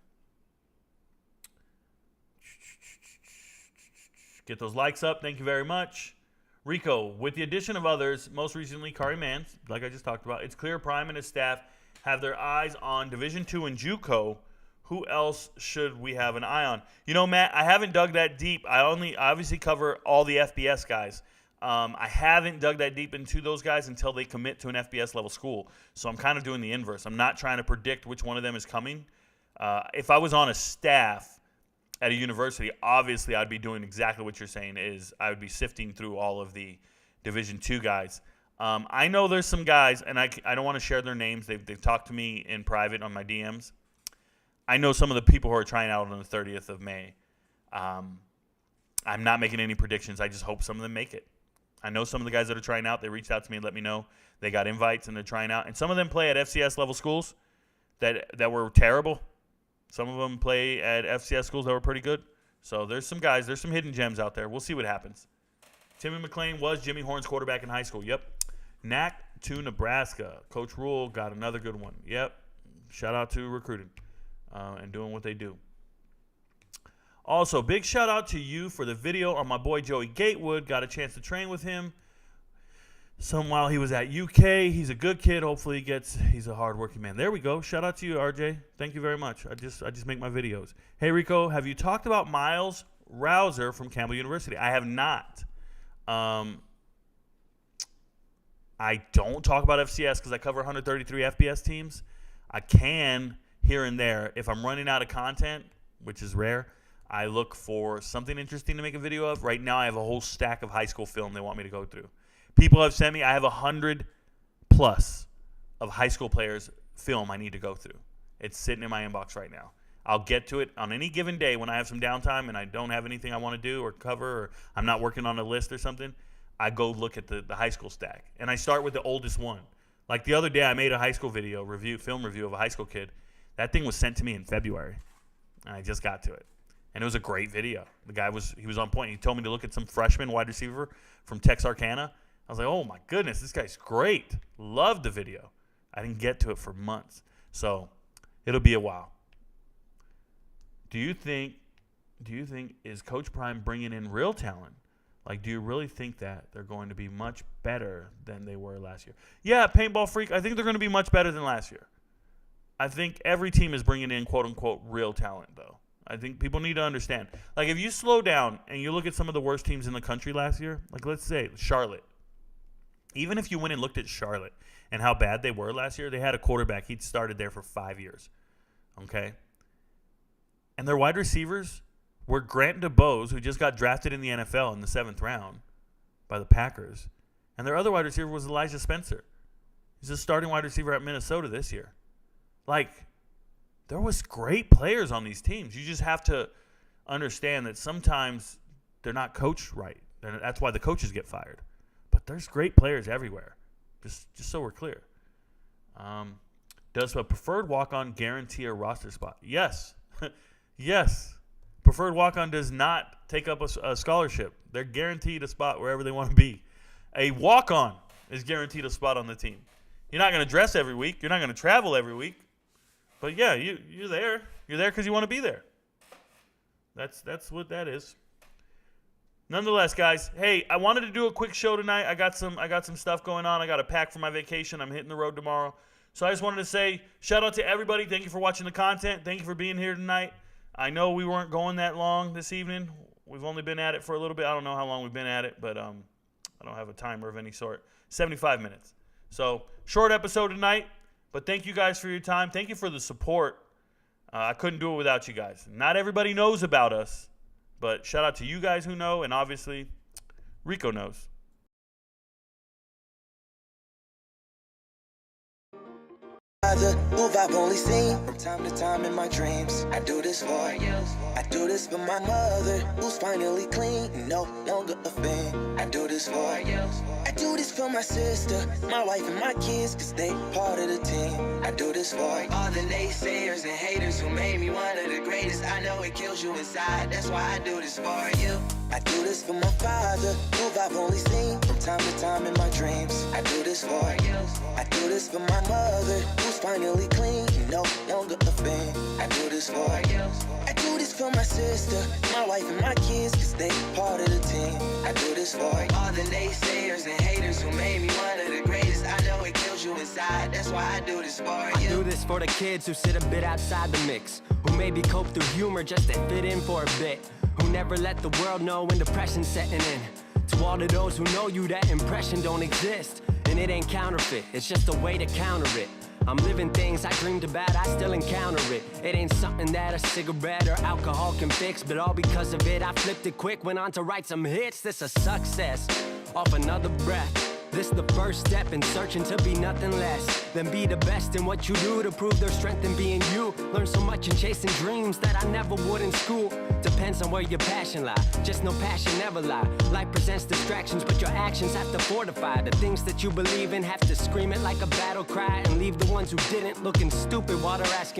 Get those likes up. Thank you very much. Rico, with the addition of others, most recently Kari Maines, like I just talked about, it's clear Prime and his staff have their eyes on Division II and JUCO. Who else should we have an eye on? You know, Matt, I haven't dug that deep. I obviously cover all the FBS guys. I haven't dug that deep into those guys until they commit to an FBS level school. So I'm kind of doing the inverse. I'm not trying to predict which one of them is coming. If I was on a staff at a university, obviously I'd be doing exactly what you're saying is I would be sifting through all of the Division II guys. I know there's some guys, and I don't want to share their names. They've talked to me in private on my DMs. I know some of the people who are trying out on the 30th of May. I'm not making any predictions. I just hope some of them make it. I know some of the guys that are trying out, they reached out to me and let me know they got invites and they're trying out. And some of them play at FCS level schools that were terrible. Some of them play at FCS schools that were pretty good. So there's some guys, there's some hidden gems out there. We'll see what happens. Timmy McClain was Jimmy Horn's quarterback in high school. Yep. Knack to Nebraska. Coach Rule got another good one. Yep. Shout out to recruiting and doing what they do. Also, big shout out to you for the video on my boy Joey Gatewood. Got a chance to train with him while he was at UK. He's a good kid. Hopefully he's a hardworking man. There we go. Shout out to you, RJ. Thank you very much. I just make my videos. Hey, Rico, have you talked about Miles Rouser from Campbell University? I have not. I don't talk about FCS because I cover 133 FBS teams. I can here and there. If I'm running out of content, which is rare, I look for something interesting to make a video of. Right now, I have a whole stack of high school film they want me to go through. People have sent me, I have 100 plus of high school players film I need to go through. It's sitting in my inbox right now. I'll get to it on any given day when I have some downtime and I don't have anything I want to do or cover or I'm not working on a list or something. I go look at the high school stack. And I start with the oldest one. Like the other day, I made a high school film review of a high school kid. That thing was sent to me in February. And I just got to it. And it was a great video. The guy was on point. He told me to look at some freshman wide receiver from Texarkana. I was like, oh my goodness, this guy's great. Loved the video. I didn't get to it for months. So it'll be a while. Do you think do you think is Coach Prime bringing in real talent? Like, do you really think that they're going to be much better than they were last year? Yeah, Paintball Freak, I think they're going to be much better than last year. I think every team is bringing in, quote-unquote, real talent, though. I think people need to understand. Like, if you slow down and you look at some of the worst teams in the country last year, like, let's say Charlotte. Even if you went and looked at Charlotte and how bad they were last year, they had a quarterback. He'd started there for 5 years, okay? And their wide receivers were Grant DeBose, who just got drafted in the NFL in the 7th round by the Packers. And their other wide receiver was Elijah Spencer. He's a starting wide receiver at Minnesota this year. Like, there was great players on these teams. You just have to understand that sometimes they're not coached right. That's why the coaches get fired. But there's great players everywhere, just so we're clear. Does a preferred walk-on guarantee a roster spot? Yes. Yes. Preferred walk-on does not take up a scholarship. They're guaranteed a spot wherever they want to be. A walk-on is guaranteed a spot on the team. You're not going to dress every week. You're not going to travel every week. But, yeah, you're there. You're there because you want to be there. That's what that is. Nonetheless, guys, hey, I wanted to do a quick show tonight. I got some stuff going on. I got to pack for my vacation. I'm hitting the road tomorrow. So I just wanted to say shout out to everybody. Thank you for watching the content. Thank you for being here tonight. I know we weren't going that long this evening. We've only been at it for a little bit. I don't know how long we've been at it, but I don't have a timer of any sort. 75 minutes. So short episode tonight, but thank you guys for your time. Thank you for the support. I couldn't do it without you guys. Not everybody knows about us, but shout out to you guys who know, and obviously Rico knows. Move I've only seen from time to time in my dreams. I do this for you. I do this for my mother, who's finally clean, no longer a thing. I do this for you. I do this for my sister, my wife and my kids, cause they part of the team. I do this for all the naysayers and haters who made me one of the greatest. I know it kills you inside, that's why I do this for you. I do this for my father, who I've only seen from time to time in my dreams. I do this for you. I do this for my mother, who's finally clean, no longer a thing. I do this for you. I do this for my sister, my wife and my kids, cause they part of the team. I do this for all the naysayers and haters who made me one of the greatest. I know it kills you inside, that's why I do this for you. I do this for the kids who sit a bit outside the mix, who maybe cope through humor just to fit in for a bit, who never let the world know when depression's setting in. To all of those who know you, that impression don't exist, and it ain't counterfeit, it's just a way to counter it. I'm living things I dreamed about, I still encounter it. It ain't something that a cigarette or alcohol can fix, but all because of it, I flipped it quick, went on to write some hits. This a success, off another breath. This the first step in searching to be nothing less than be the best in what you do to prove their strength in being you. Learn so much in chasing dreams that I never would in school. Depends on where your passion lie, just no passion never lie. Life presents distractions, but your actions have to fortify the things that you believe in. Have to scream it like a battle cry and leave the ones who didn't looking stupid while they're asking